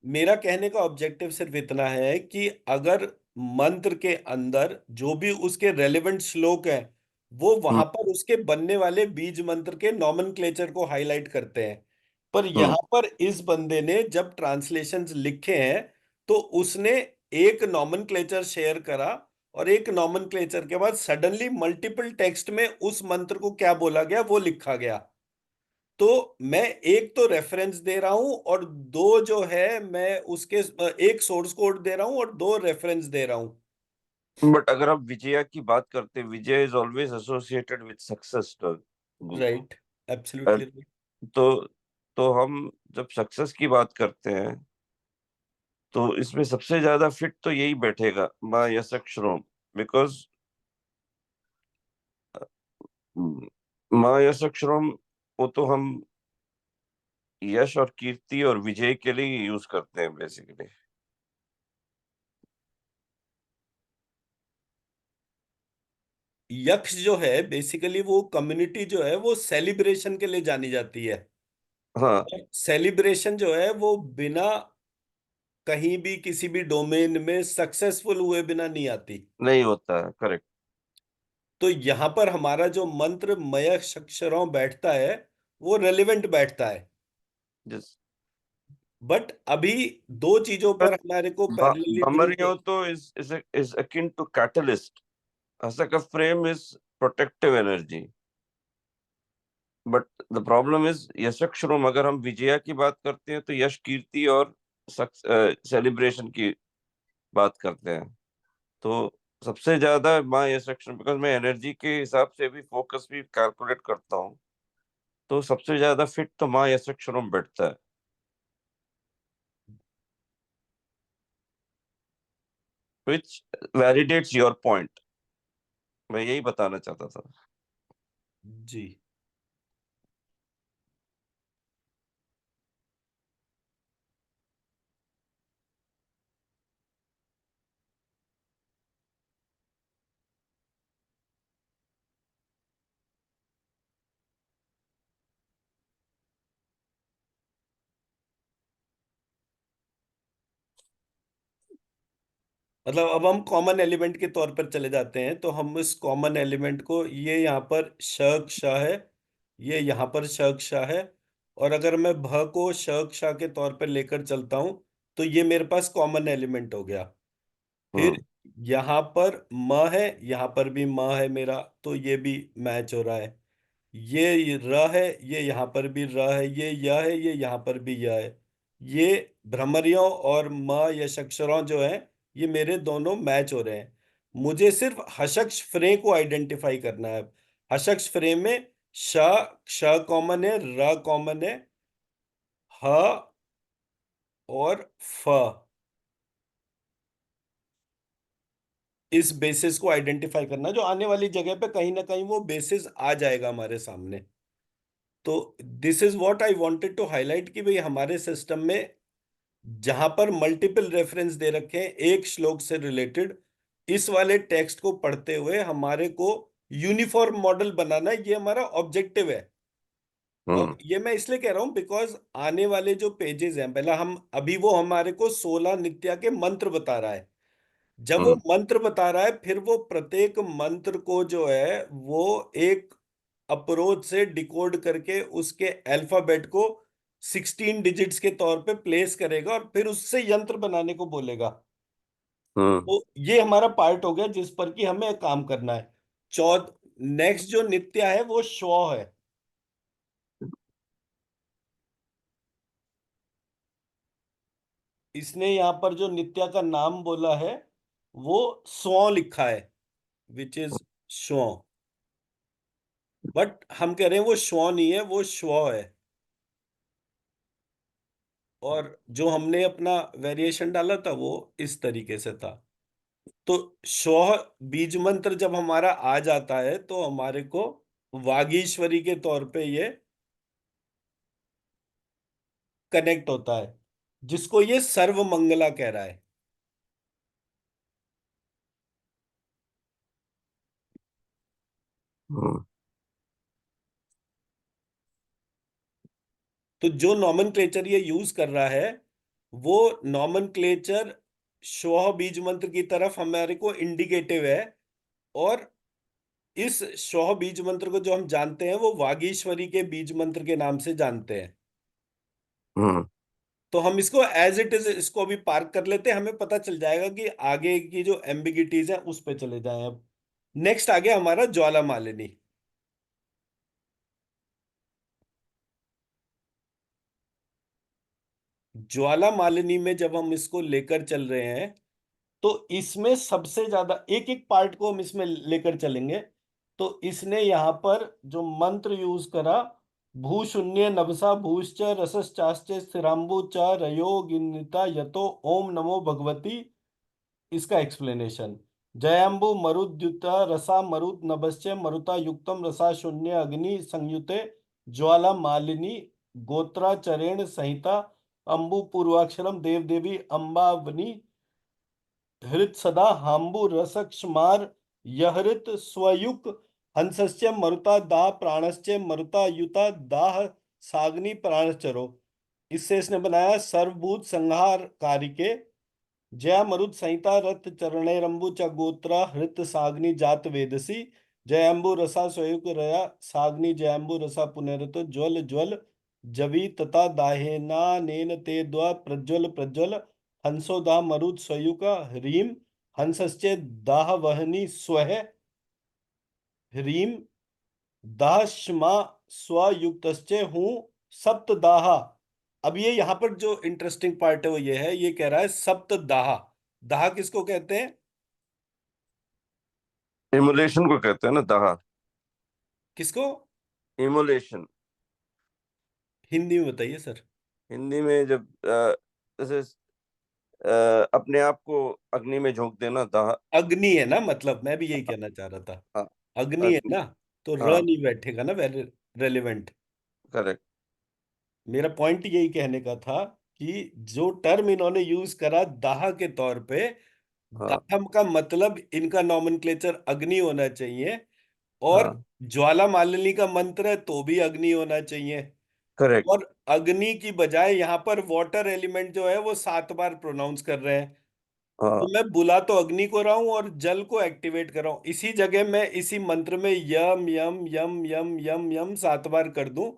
Speaker 1: मेरा कहने का ऑब्जेक्टिव सिर्फ इतना है कि अगर मंत्र के अंदर जो भी उसके रेलेवेंट श्लोक हैं, वो
Speaker 2: हम्म।
Speaker 1: वहां पर उसके बनने वाले बीज मंत्र के नॉमेनक्लेचर को हाईलाइट करते हैं। पर
Speaker 2: हम्म।
Speaker 1: यहां पर इस बंदे ने जब ट्रांसलेशंस लिखे हैं, तो उसने एक नॉमेनक्लेचर शेयर करा, और एक नॉमेनक्लेचर के बाद सडनली मल्टीपल टेक्स्ट में उस मंत्र को क्या बोला गया वो लिखा गया। तो मैं एक तो रेफरेंस दे रहा हूं, और दो जो है मैं उसके एक सोर्स कोड दे रहा हूं और दो रेफरेंस दे रहा हूं।
Speaker 2: बट अगर आप विजया की बात करते हैं, विजय is always associated with success.
Speaker 1: Right, absolutely right.
Speaker 2: तो हम जब सक्सेस की बात करते हैं, तो इसमें सबसे ज्यादा फिट तो यही बैठेगा, माँ यस अक्षरों। बिकॉज माँ यस अक्षरों वो तो हम यश और कीर्ति और विजय के लिए यूज करते हैं बेसिकली।
Speaker 1: यक्ष जो है बेसिकली वो कम्युनिटी जो है वो सेलिब्रेशन के लिए जानी जाती है।
Speaker 2: हाँ।
Speaker 1: सेलिब्रेशन जो है वो बिना कहीं भी किसी भी डोमेन में सक्सेसफुल हुए बिना नहीं आती।
Speaker 2: नहीं होता है, करेक्ट।
Speaker 1: तो यहां पर हमारा जो मंत्र मय अक्षरों बैठता है, वो रेलिवेंट बैठता है।
Speaker 2: जिस
Speaker 1: बट अभी दो चीजों पर हमारे को पैरेलली ड्रिल।
Speaker 2: भमरियों तो इज अकिन टू कैटलिस्ट। ऐसा का frame is protective energy. But the problem is यश अक्षरम। अगर हम विजया की बात करते हैं तो यश कीर्ति और सेलिब्रेशन की बात करते हैं। तो सबसे ज्यादा माँ यश अक्षरम, बिकॉज मैं एनर्जी के हिसाब से भी फोकस भी कैलकुलेट करता हूँ, तो सबसे ज्यादा फिट तो माँ यश अक्षरम बैठता है। विच वैलिडेट्स योर पॉइंट। मैं यही बताना चाहता था।
Speaker 1: जी। मतलब अब हम कॉमन एलिमेंट के तौर पर चले जाते हैं, तो हम इस कॉमन एलिमेंट को, ये यहाँ पर श क्ष है, ये यहाँ पर श क्ष है, और अगर मैं भ को श क्ष के तौर पर लेकर चलता हूं, तो ये मेरे पास कॉमन एलिमेंट हो गया। फिर
Speaker 2: हम्म।
Speaker 1: यहाँ पर म है, यहाँ पर भी म है मेरा, तो ये भी मैच हो रहा है। ये र है, ये यहाँ पर भी र है, ये य है, ये यहाँ पर भी य है। ये भ्रमरियों और म यक्षरों जो है, ये मेरे दोनों मैच हो रहे हैं। मुझे सिर्फ हषक्ष फ्रे को आइडेंटिफाई करना है। हषक्ष फ्रे में श क्ष कॉमन है, र कॉमन है, ह और फ। इस बेसिस को आइडेंटिफाई करना, जो आने वाली जगह पे कहीं ना कहीं वो बेसिस आ जाएगा हमारे सामने। तो this is what I wanted to highlight कि भाई हमारे सिस्टम में जहां पर मल्टीपल रेफरेंस दे रखे हैं एक श्लोक से रिलेटेड, इस वाले टेक्स्ट को पढ़ते हुए हमारे को यूनिफॉर्म मॉडल बनाना, ये हमारा ऑब्जेक्टिव है। और
Speaker 2: हम्म।
Speaker 1: ये मैं इसलिए कह रहा हूं बिकॉज आने वाले जो पेजेस हैं, पहला हम अभी वो हमारे को 16 नित्या के मंत्र बता रहा है। जब वो
Speaker 2: हम्म।
Speaker 1: मंत्र बता रहा है, फिर वो प्रत्येक मंत्र को जो है वो एक अप्रोच से डिकोड करके उसके अल्फाबेट को 16 डिजिट्स के तौर पे प्लेस करेगा, और फिर उससे यंत्र बनाने को बोलेगा।
Speaker 2: हम्म।
Speaker 1: तो ये हमारा पार्ट हो गया जिस पर कि हमें काम करना है। चौथ नेक्स्ट जो नित्य है वो श्व है। इसने यहाँ पर जो नित्या का नाम बोला है, वो स्व लिखा है, विच इज स्व। बट हम कह रहे हैं वो श्व नहीं है, वो श्व है। और जो हमने अपना वेरिएशन डाला था वो इस तरीके से था। तो श्व बीज मंत्र जब हमारा आ जाता है तो हमारे को वागीश्वरी के तौर पे ये कनेक्ट होता है, जिसको ये सर्व मंगला कह रहा है।
Speaker 2: हम्म।
Speaker 1: तो जो नॉमेनक्लेचर ये यूज कर रहा है वो नॉमेनक्लेचर श्व बीज मंत्र की तरफ हमारे को इंडिकेटिव है। और इस श्व बीज मंत्र को जो हम जानते हैं वो वागीश्वरी के बीज मंत्र के नाम से जानते हैं।
Speaker 2: हम्म।
Speaker 1: तो हम इसको एज इट इज इसको अभी पार्क कर लेते हैं, हमें पता चल जाएगा कि आगे की जो एम्बिगिटीज है उस पे चले जाएं अब। नेक्स्ट आ गया हमारा ज्वाला मालिनी। ज्वाला मालिनी में जब हम इसको लेकर चल रहे हैं तो इसमें सबसे ज्यादा एक एक पार्ट को हम इसमें लेकर चलेंगे। तो इसने यहां पर जो मंत्र यूज करा, भू शून्य नभसा भूश्च रसश्चाश्च स्थिराम्बु च रयो गिन्निता यतो ओम नमो भगवती, इसका एक्सप्लेनेशन। जयांबु मरुद्युता रसा मरुद नभश्च मरुता युक्तम रसा शून्य अग्नि संयुते ज्वाला मालिनी गोत्राचरेण संहिता अंबु पूर्वाक्षरम देवदेवी अंबावनी हृत सदा हाम्बु रसक्षमार यहृत स्वयुक हंसस्य मरुता दाह प्राणश्च मरुता युता दाह साग्नि प्राणश्चरो। इससे इसने बनाया सर्वभूत संहार कारिके जया मरुत संहिता रथ चरणैरंबु च गोत्रा हृत साग्नि जात वेदसी जयंबु रसा स्वयुक रया साग्नि जयंबु रसा पुनरत ज्वल ज्वल जवी तथा दाहेना नेन ते द्वा प्रज्वल प्रज्वल हंसो दा मरुत स्वयुका ह्रीम हंसश्चे दाह वहनी स्वह ह्रीम दाश्मा स्वयुक्तश्चे हूँ सप्तदाह। अब ये यहां पर जो इंटरेस्टिंग पार्ट है वो ये है, ये कह रहा है सप्तदाह। दाह किसको कहते हैं?
Speaker 2: इमुलेशन को कहते हैं ना, दाह।
Speaker 1: किसको?
Speaker 2: इमुलेशन।
Speaker 1: हिंदी में बताइए सर।
Speaker 2: हिंदी में जब जैसे अपने आप को अग्नि में झोंक देना, दाह।
Speaker 1: अग्नि है ना, मतलब मैं भी यही कहना चाह रहा था।
Speaker 2: हाँ।
Speaker 1: अग्नि है
Speaker 2: अग्नि।
Speaker 1: ना, तो र
Speaker 2: हाँ।
Speaker 1: नहीं बैठेगा ना रेलिवेंट।
Speaker 2: करेक्ट।
Speaker 1: मेरा पॉइंट यही कहने का था कि जो टर्म इन्होंने यूज करा दाह के तौर पे,
Speaker 2: हाँ।
Speaker 1: दाह का मतलब इनका नॉमेनक्लेचर अग्नि होना चाहिए। और
Speaker 2: हाँ।
Speaker 1: ज्वाला मालिनी का मंत्र है तो भी अग्नि होना चाहिए।
Speaker 2: करेक्ट।
Speaker 1: और अग्नि की बजाय यहाँ पर वाटर एलिमेंट जो है वो 7 बार प्रोनाउंस कर रहे हैं। तो
Speaker 2: हाँ।
Speaker 1: मैं बुला तो अग्नि को रहा हूं और जल को एक्टिवेट कर रहा हूं, इसी जगह मैं इसी मंत्र में यम यम यम यम यम यम 7 बार कर दूं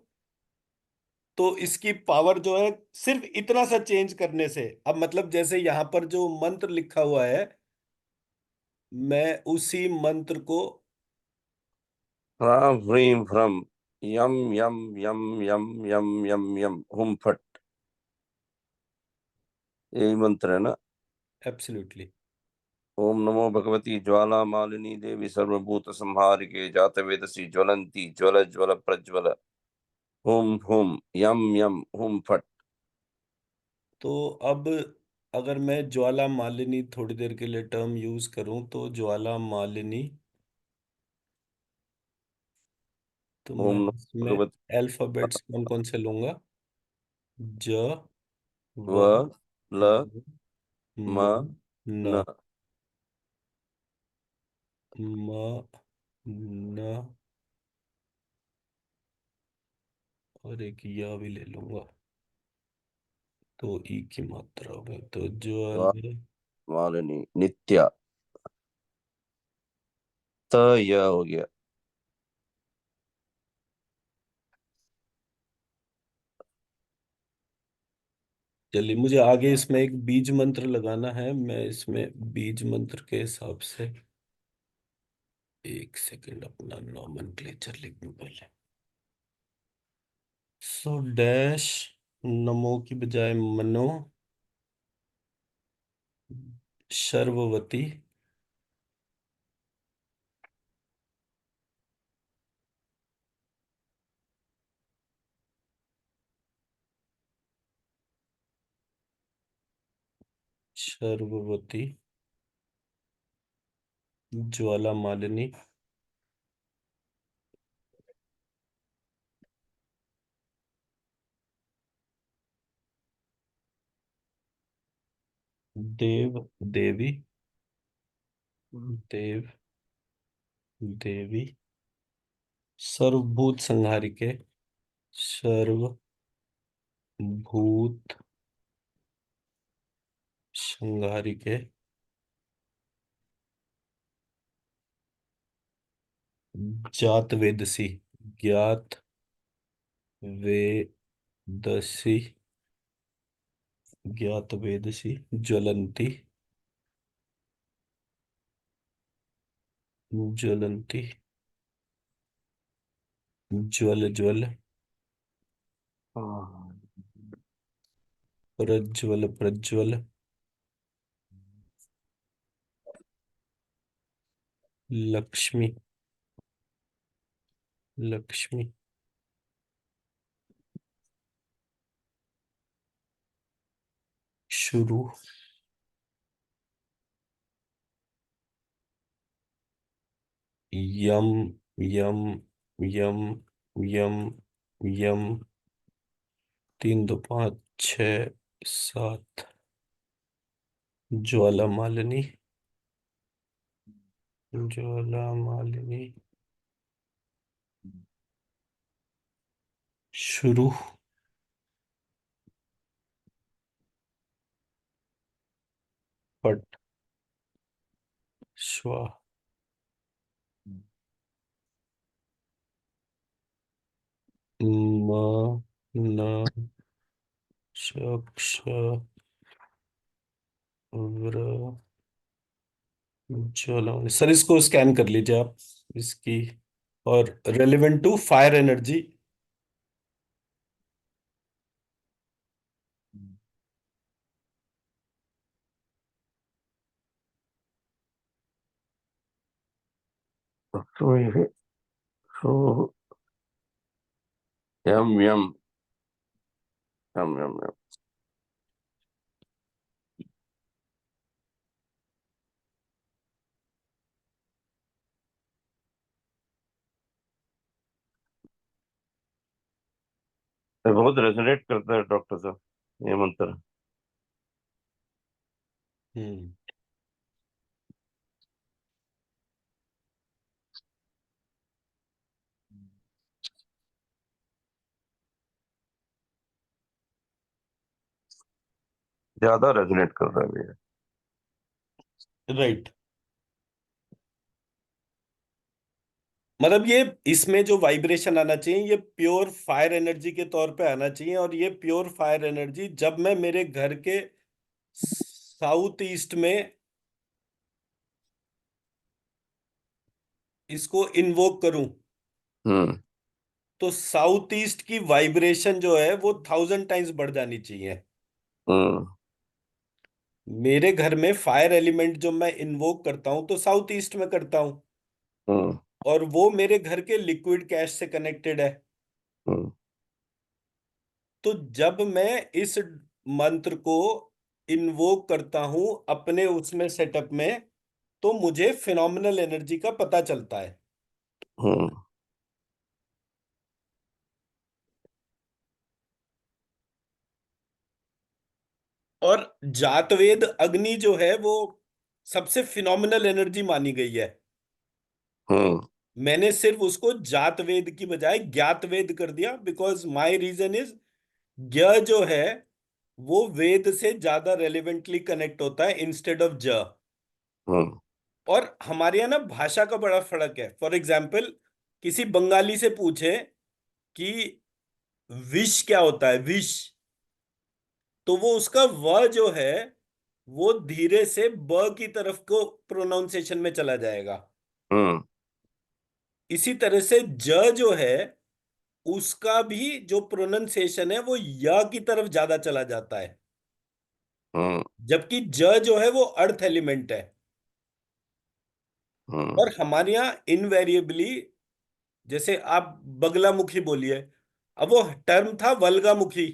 Speaker 1: तो इसकी पावर जो है सिर्फ इतना सा चेंज करने से, अब मतलब जैसे यहां पर जो मंत्र लिखा हुआ है मैं उसी मंत्र को
Speaker 2: ह्रां ह्रीं ह्रम यम यम यम यम यम यम यम हुम फट, यही मंत्र है ना।
Speaker 1: एब्सोल्युटली।
Speaker 2: ओम नमो भगवती ज्वाला मालिनी देवी सर्वभूत संहारिके जात वेदसी ज्वलंती ज्वल ज्वल प्रज्वल हुम हुम यम यम हुम फट।
Speaker 1: तो अब अगर मैं ज्वाला मालिनी थोड़ी देर के लिए टर्म यूज करूं तो ज्वाला मालिनी, तो मैं
Speaker 2: ओम नमो
Speaker 1: इसमें
Speaker 2: भगवती
Speaker 1: अल्फाबेट्स कौन कौन से लूंगा? ज
Speaker 2: व
Speaker 1: व
Speaker 2: ल म
Speaker 1: म
Speaker 2: न।
Speaker 1: न म न और एक या भी ले लूंगा तो ई की मात्रा हो गई, तो
Speaker 2: ज्वाला
Speaker 1: ज्वाल
Speaker 2: मालिनी नित्या, त य हो गया।
Speaker 1: चलिए मुझे आगे इसमें एक बीज मंत्र लगाना है, मैं इसमें बीज मंत्र के हिसाब से एक सेकंड अपना नॉमेनक्लेचर लिख दूं पहले। सो डैश नमो की बजाय मनो शर्ववती। सर्ववती, ज्वाला मालिनी, देव देवी, देव देवी, सर्वभूत संहारिके, सर्वभूत संहारिके, जात वेदसी, ज्ञात वेदसी, ज्ञात वेदसी, ज्वलंती, ज्वलंती, ज्वल ज्वल, प्रज्वल प्रज्वल, लक्ष्मी, लक्ष्मी, शुरू, यम, यम, यम, यम, यम, 3 2 5 6 7, ज्वाला मालिनी, ज्वाला मालिनी, शुरू, पट, स्वा, म, न, श, व्र, ज्वाला। सर इसको स्कैन कर लीजिए आप, इसकी, और रेलेवेंट टू फायर एनर्जी।
Speaker 2: तो ये तो यम यम यम यम यम। ये बहुत रेजोनेट करता है डॉक्टर साहब ये मंत्र।
Speaker 1: हम्म।
Speaker 2: ज्यादा रेजोनेट कर रहा है भैया।
Speaker 1: राइट। मतलब ये, इसमें जो वाइब्रेशन आना चाहिए ये प्योर फायर एनर्जी के तौर पे आना चाहिए, और ये प्योर फायर एनर्जी जब मैं मेरे घर के साउथ ईस्ट में इसको इन्वोक करूं,
Speaker 2: हम्म
Speaker 1: तो साउथ ईस्ट की वाइब्रेशन जो है वो 1000 टाइम्स बढ़ जानी चाहिए।
Speaker 2: हम्म
Speaker 1: मेरे घर में फायर एलिमेंट जो मैं इन्वोक करता हूं तो साउथ ईस्ट में करता हूं,
Speaker 2: हम्म
Speaker 1: और वो मेरे घर के लिक्विड कैश से कनेक्टेड है।
Speaker 2: हम्म
Speaker 1: तो जब मैं इस मंत्र को इन्वोक करता हूं अपने उसमें सेटअप में, तो मुझे फिनोमिनल एनर्जी का पता चलता है।
Speaker 2: हम्म
Speaker 1: और जातवेद अग्नि जो है वो सबसे फिनोमिनल एनर्जी मानी गई है।
Speaker 2: हम्म
Speaker 1: मैंने सिर्फ उसको जातवेद की बजाय ज्ञातवेद कर दिया, बिकॉज माय रीजन इज, ज्ञ जो है वो वेद से ज्यादा रेलिवेंटली कनेक्ट होता है इंस्टेड ऑफ ज।
Speaker 2: हम्म
Speaker 1: और हमारे यहाँ ना भाषा का बड़ा फर्क है। फॉर एग्जाम्पल, किसी बंगाली से पूछे कि विष क्या होता है, विष, तो वो उसका व जो है वो धीरे से ब की तरफ को प्रोनाउंसिएशन में चला जाएगा।
Speaker 2: हम्म
Speaker 1: इसी तरह से ज जो है उसका भी जो प्रोनाउंसिएशन है वो य की तरफ ज्यादा चला जाता है,
Speaker 2: हम्म
Speaker 1: जबकि ज जो है वो अर्थ एलिमेंट है।
Speaker 2: हम्म
Speaker 1: और हमारे यहाँ इनवेरिएबली, जैसे आप बगलामुखी बोलिए, अब वो टर्म था वल्गामुखी,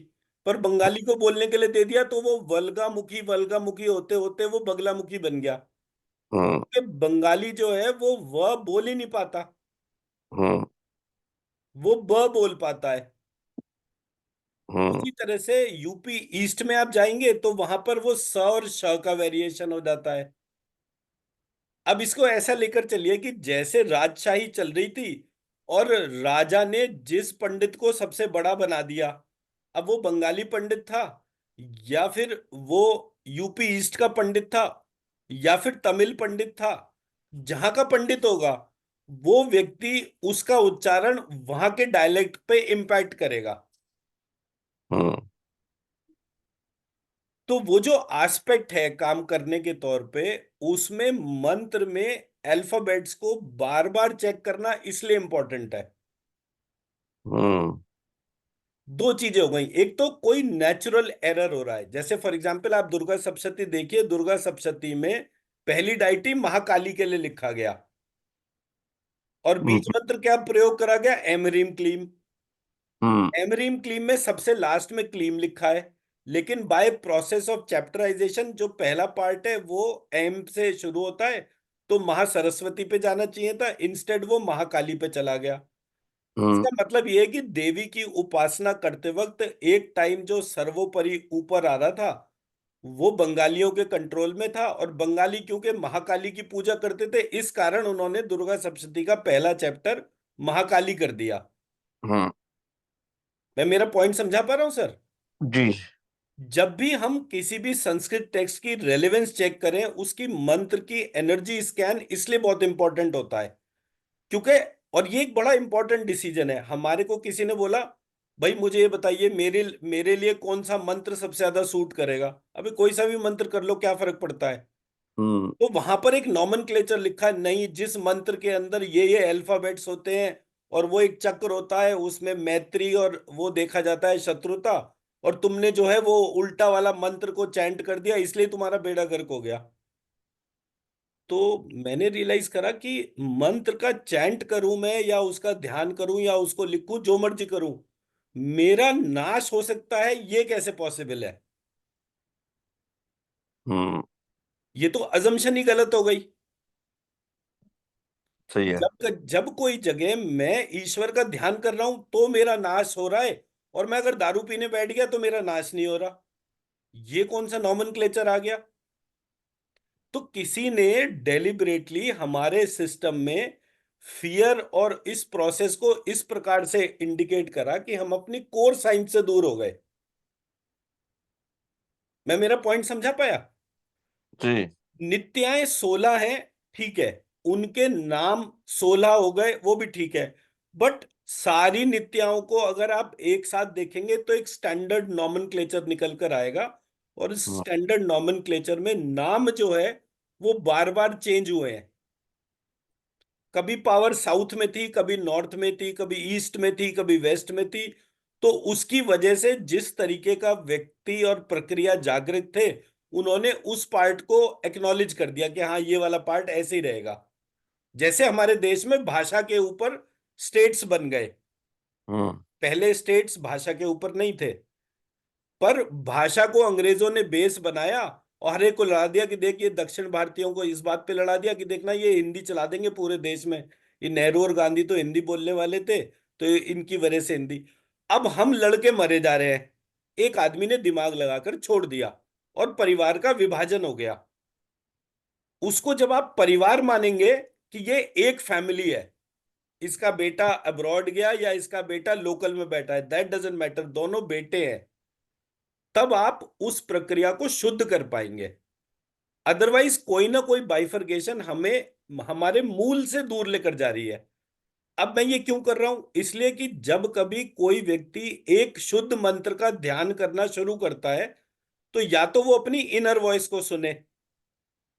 Speaker 1: पर बंगाली को बोलने के लिए दे दिया तो वो वल्गामुखी होते होते वो बगलामुखी बन गया।
Speaker 2: हम्म।
Speaker 1: कि बंगाली जो है वो व बोल ही नहीं पाता,
Speaker 2: हम्म।
Speaker 1: वो ब बोल पाता है।
Speaker 2: हम्म।
Speaker 1: उसी तरह से यूपी ईस्ट में आप जाएंगे तो वहां पर वो स और श का वेरिएशन हो जाता है। अब इसको ऐसा लेकर चलिए कि जैसे राजशाही चल रही थी और राजा ने जिस पंडित को सबसे बड़ा बना दिया, अब वो बंगाली पंडित था या फिर वो यूपी ईस्ट का पंडित था या फिर तमिल पंडित था, जहां का पंडित होगा वो व्यक्ति उसका उच्चारण वहां के डायलेक्ट पे इम्पैक्ट करेगा।
Speaker 2: हम्म।
Speaker 1: तो वो जो एस्पेक्ट है काम करने के तौर पे, उसमें मंत्र में अल्फाबेट्स को बार बार चेक करना इसलिए इंपॉर्टेंट है।
Speaker 2: हम्म।
Speaker 1: दो चीजें हो गई, एक तो कोई नेचुरल एरर हो रहा है, जैसे फॉर एग्जांपल आप दुर्गा सप्तशती देखिए, दुर्गा सप्तशती में पहली डायटी महाकाली के लिए लिखा गया और बीज मंत्र क्या प्रयोग करा गया, एम रीम क्लीम।
Speaker 2: हम्म।
Speaker 1: एमरीम क्लीम में सबसे लास्ट में क्लीम लिखा है, लेकिन बाय प्रोसेस ऑफ चैप्टराइजेशन जो पहला पार्ट है वो एम से शुरू होता है, तो महासरस्वती पे जाना चाहिए था, इंस्टेड वो महाकाली पे चला गया।
Speaker 2: हम्म।
Speaker 1: इसका मतलब ये है कि देवी की उपासना करते वक्त एक टाइम जो सर्वोपरि ऊपर आ रहा था वो बंगालियों के कंट्रोल में था, और बंगाली क्योंकि महाकाली की पूजा करते थे इस कारण उन्होंने दुर्गा सप्तशती का पहला चैप्टर महाकाली कर दिया।
Speaker 2: हम्म।
Speaker 1: मैं मेरा पॉइंट समझा पा रहा हूं सर?
Speaker 2: जी।
Speaker 1: जब भी हम किसी भी संस्कृत टेक्स्ट की रेलेवेंस चेक करें, उसकी मंत्र की एनर्जी स्कैन इसलिए बहुत इंपॉर्टेंट होता है क्योंकि, और ये एक बड़ा इंपॉर्टेंट डिसीजन है, हमारे को किसी ने बोला भाई मुझे ये बताइए मेरे मेरे लिए कौन सा मंत्र सबसे ज्यादा सूट करेगा, अभी कोई सा भी मंत्र कर लो क्या फर्क पड़ता है।
Speaker 2: हम्म।
Speaker 1: तो वहां पर एक नॉमेनक्लेचर लिखा है, नहीं जिस मंत्र के अंदर ये अल्फाबेट्स होते हैं और वो एक चक्र होता है उसमें मैत्री और वो देखा जाता है शत्रुता, और तुमने जो है वो उल्टा वाला मंत्र को चैंट कर दिया इसलिए तुम्हारा बेड़ा गर्क हो गया। तो मैंने रियलाइज करा कि मंत्र का चैंट करूं मैं या उसका ध्यान करूं या उसको लिखूं जो मर्जी करूं, मेरा नाश हो सकता है, ये कैसे पॉसिबल है?
Speaker 2: हम्म।
Speaker 1: ये तो अजम्पशन ही गलत हो गई।
Speaker 2: सही है।
Speaker 1: जब कोई जगह मैं ईश्वर का ध्यान कर रहा हूं तो मेरा नाश हो रहा है, और मैं अगर दारू पीने बैठ गया तो मेरा नाश नहीं हो रहा, ये कौन सा नॉमेनक्लेचर आ गया? तो किसी ने डेलिबरेटली हमारे सिस्टम में फियर और इस प्रोसेस को इस प्रकार से इंडिकेट करा कि हम अपनी कोर साइंस से दूर हो गए। मैं मेरा पॉइंट समझा पाया?
Speaker 2: जी।
Speaker 1: नित्याएं 16 हैं, ठीक है, उनके नाम 16 हो गए वो भी ठीक है, बट सारी नित्याओं को अगर आप एक साथ देखेंगे तो एक स्टैंडर्ड नॉमेनक्लेचर निकल कर आएगा, और इस
Speaker 2: हम्म।
Speaker 1: स्टैंडर्ड नॉमेनक्लेचर में नाम जो है वो बार बार चेंज हुए हैं। कभी पावर साउथ में थी, कभी नॉर्थ में थी, कभी ईस्ट में थी, कभी वेस्ट में थी। तो उसकी वजह से जिस तरीके का व्यक्ति और प्रक्रिया जागृत थे, उन्होंने उस पार्ट को एक्नॉलेज कर दिया कि हाँ ये वाला पार्ट ऐसे ही रहेगा। जैसे हमारे देश में भाषा के ऊपर स्टेट्स बन गए,
Speaker 2: हम्म।
Speaker 1: पहले स्टेट्स भाषा के ऊपर नहीं थे, पर भाषा को अंग्रेजों ने बेस बनाया और हर एक को लड़ा दिया कि देख, ये दक्षिण भारतीयों को इस बात पे लड़ा दिया कि देखना ये हिंदी चला देंगे पूरे देश में, ये नेहरू और गांधी तो हिंदी बोलने वाले थे, तो इनकी वजह से हिंदी। अब हम लड़के मरे जा रहे हैं, एक आदमी ने दिमाग लगाकर छोड़ दिया और परिवार का विभाजन हो गया। उसको जब आप परिवार मानेंगे कि ये एक फैमिली है, इसका बेटा अब्रॉड गया या इसका बेटा लोकल में बैठा है, दैट डजेंट मैटर, दोनों बेटे हैं, तब आप उस प्रक्रिया को शुद्ध कर पाएंगे। अदरवाइज कोई ना कोई बाइफरकेशन हमें हमारे मूल से दूर लेकर जा रही है। अब मैं ये क्यों कर रहा हूं, इसलिए कि जब कभी कोई व्यक्ति एक शुद्ध मंत्र का ध्यान करना शुरू करता है तो या तो वो अपनी इनर वॉइस को सुने,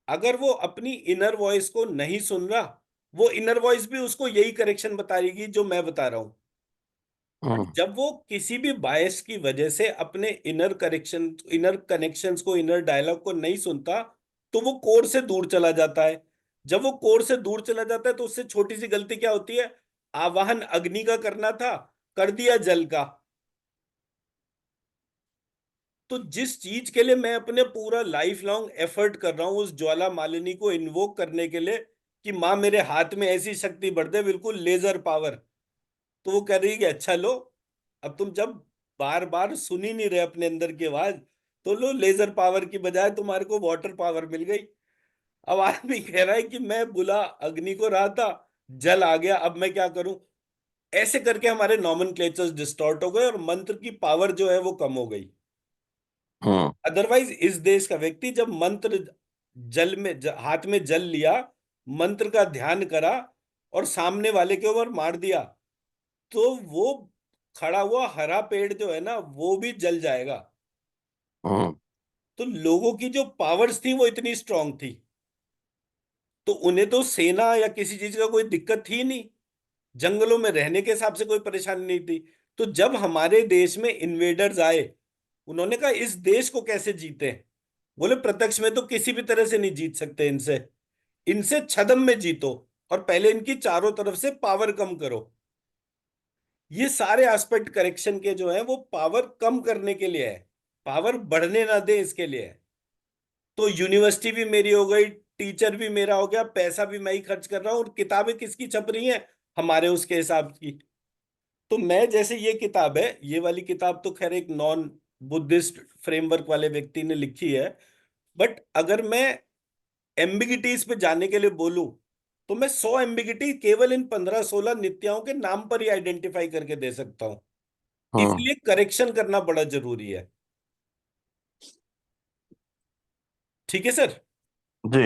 Speaker 1: अगर वो अपनी इनर वॉइस को नहीं सुन रहा, वो इनर वॉइस भी उसको यही करेक्शन बता रही जो मैं बता रहा हूं। बट
Speaker 2: हम्म।
Speaker 1: जब वो किसी भी बायस की वजह से अपने इनर कनेक्शंस को, इनर डायलॉग को नहीं सुनता, तो वो कोर से दूर चला जाता है। जब वो कोर से दूर चला जाता है तो उससे छोटी सी गलती क्या होती है, आवाहन अग्नि का करना था, कर दिया जल का। तो जिस चीज के लिए मैं अपने पूरा लाइफ लॉन्ग एफर्ट कर रहा हूं उस ज्वाला मालिनी को इन्वोक करने के लिए, कि माँ मेरे हाथ में ऐसी शक्ति भर दे, बिल्कुल लेजर पावर, तो वो कह रही है कि अच्छा लो, अब तुम जब बार बार सुन ही नहीं रहे अपने अंदर की आवाज, तो लो, लेजर पावर की बजाय तुम्हारे को वाटर पावर मिल गई। अब आदमी कह रहा है कि मैं बुला अग्नि को रहा था, जल आ गया, अब मैं क्या करूं। ऐसे करके हमारे नॉमेनक्लेचर्स डिस्टॉर्ट हो गए और मंत्र की पावर जो है वो कम हो गई।
Speaker 2: हम्म।
Speaker 1: अदरवाइज इस देश का व्यक्ति जब मंत्र जल में हाथ में जल लिया, मंत्र का ध्यान करा और सामने वाले के ऊपर मार दिया, तो वो खड़ा हुआ हरा पेड़ जो है ना वो भी जल जाएगा।
Speaker 2: हम्म।
Speaker 1: तो लोगों की जो पावर्स थी वो इतनी स्ट्रांग थी, तो उन्हें तो सेना या किसी चीज का कोई दिक्कत थी नहीं, जंगलों में रहने के हिसाब से कोई परेशानी नहीं थी। तो जब हमारे देश में इन्वेडर्स आए, उन्होंने कहा इस देश को कैसे जीते। बोले प्रत्यक्ष में तो किसी भी तरह से नहीं जीत सकते इनसे, इनसे छद्म में जीतो, और पहले इनकी चारों तरफ से पावर कम करो। ये सारे एस्पेक्ट करेक्शन के जो है वो पावर कम करने के लिए है, पावर बढ़ने ना दे इसके लिए है। तो यूनिवर्सिटी भी मेरी हो गई, टीचर भी मेरा हो गया, पैसा भी मैं ही खर्च कर रहा हूँ, और किताबें किसकी छप रही हैं, हमारे उसके हिसाब की। तो मैं जैसे, ये किताब है, ये वाली किताब तो खैर एक नॉन बुद्धिस्ट फ्रेमवर्क वाले व्यक्ति ने लिखी है, बट अगर मैं एम्बिगिटीज पे जाने के लिए बोलूं, तो मैं 100 एम्बिगिटी केवल इन 15-16 नित्याओं के नाम पर ही आइडेंटिफाई करके दे सकता हूं।
Speaker 2: हम्म।
Speaker 1: इसलिए करेक्शन करना बड़ा जरूरी है। ठीक है सर।
Speaker 2: जी।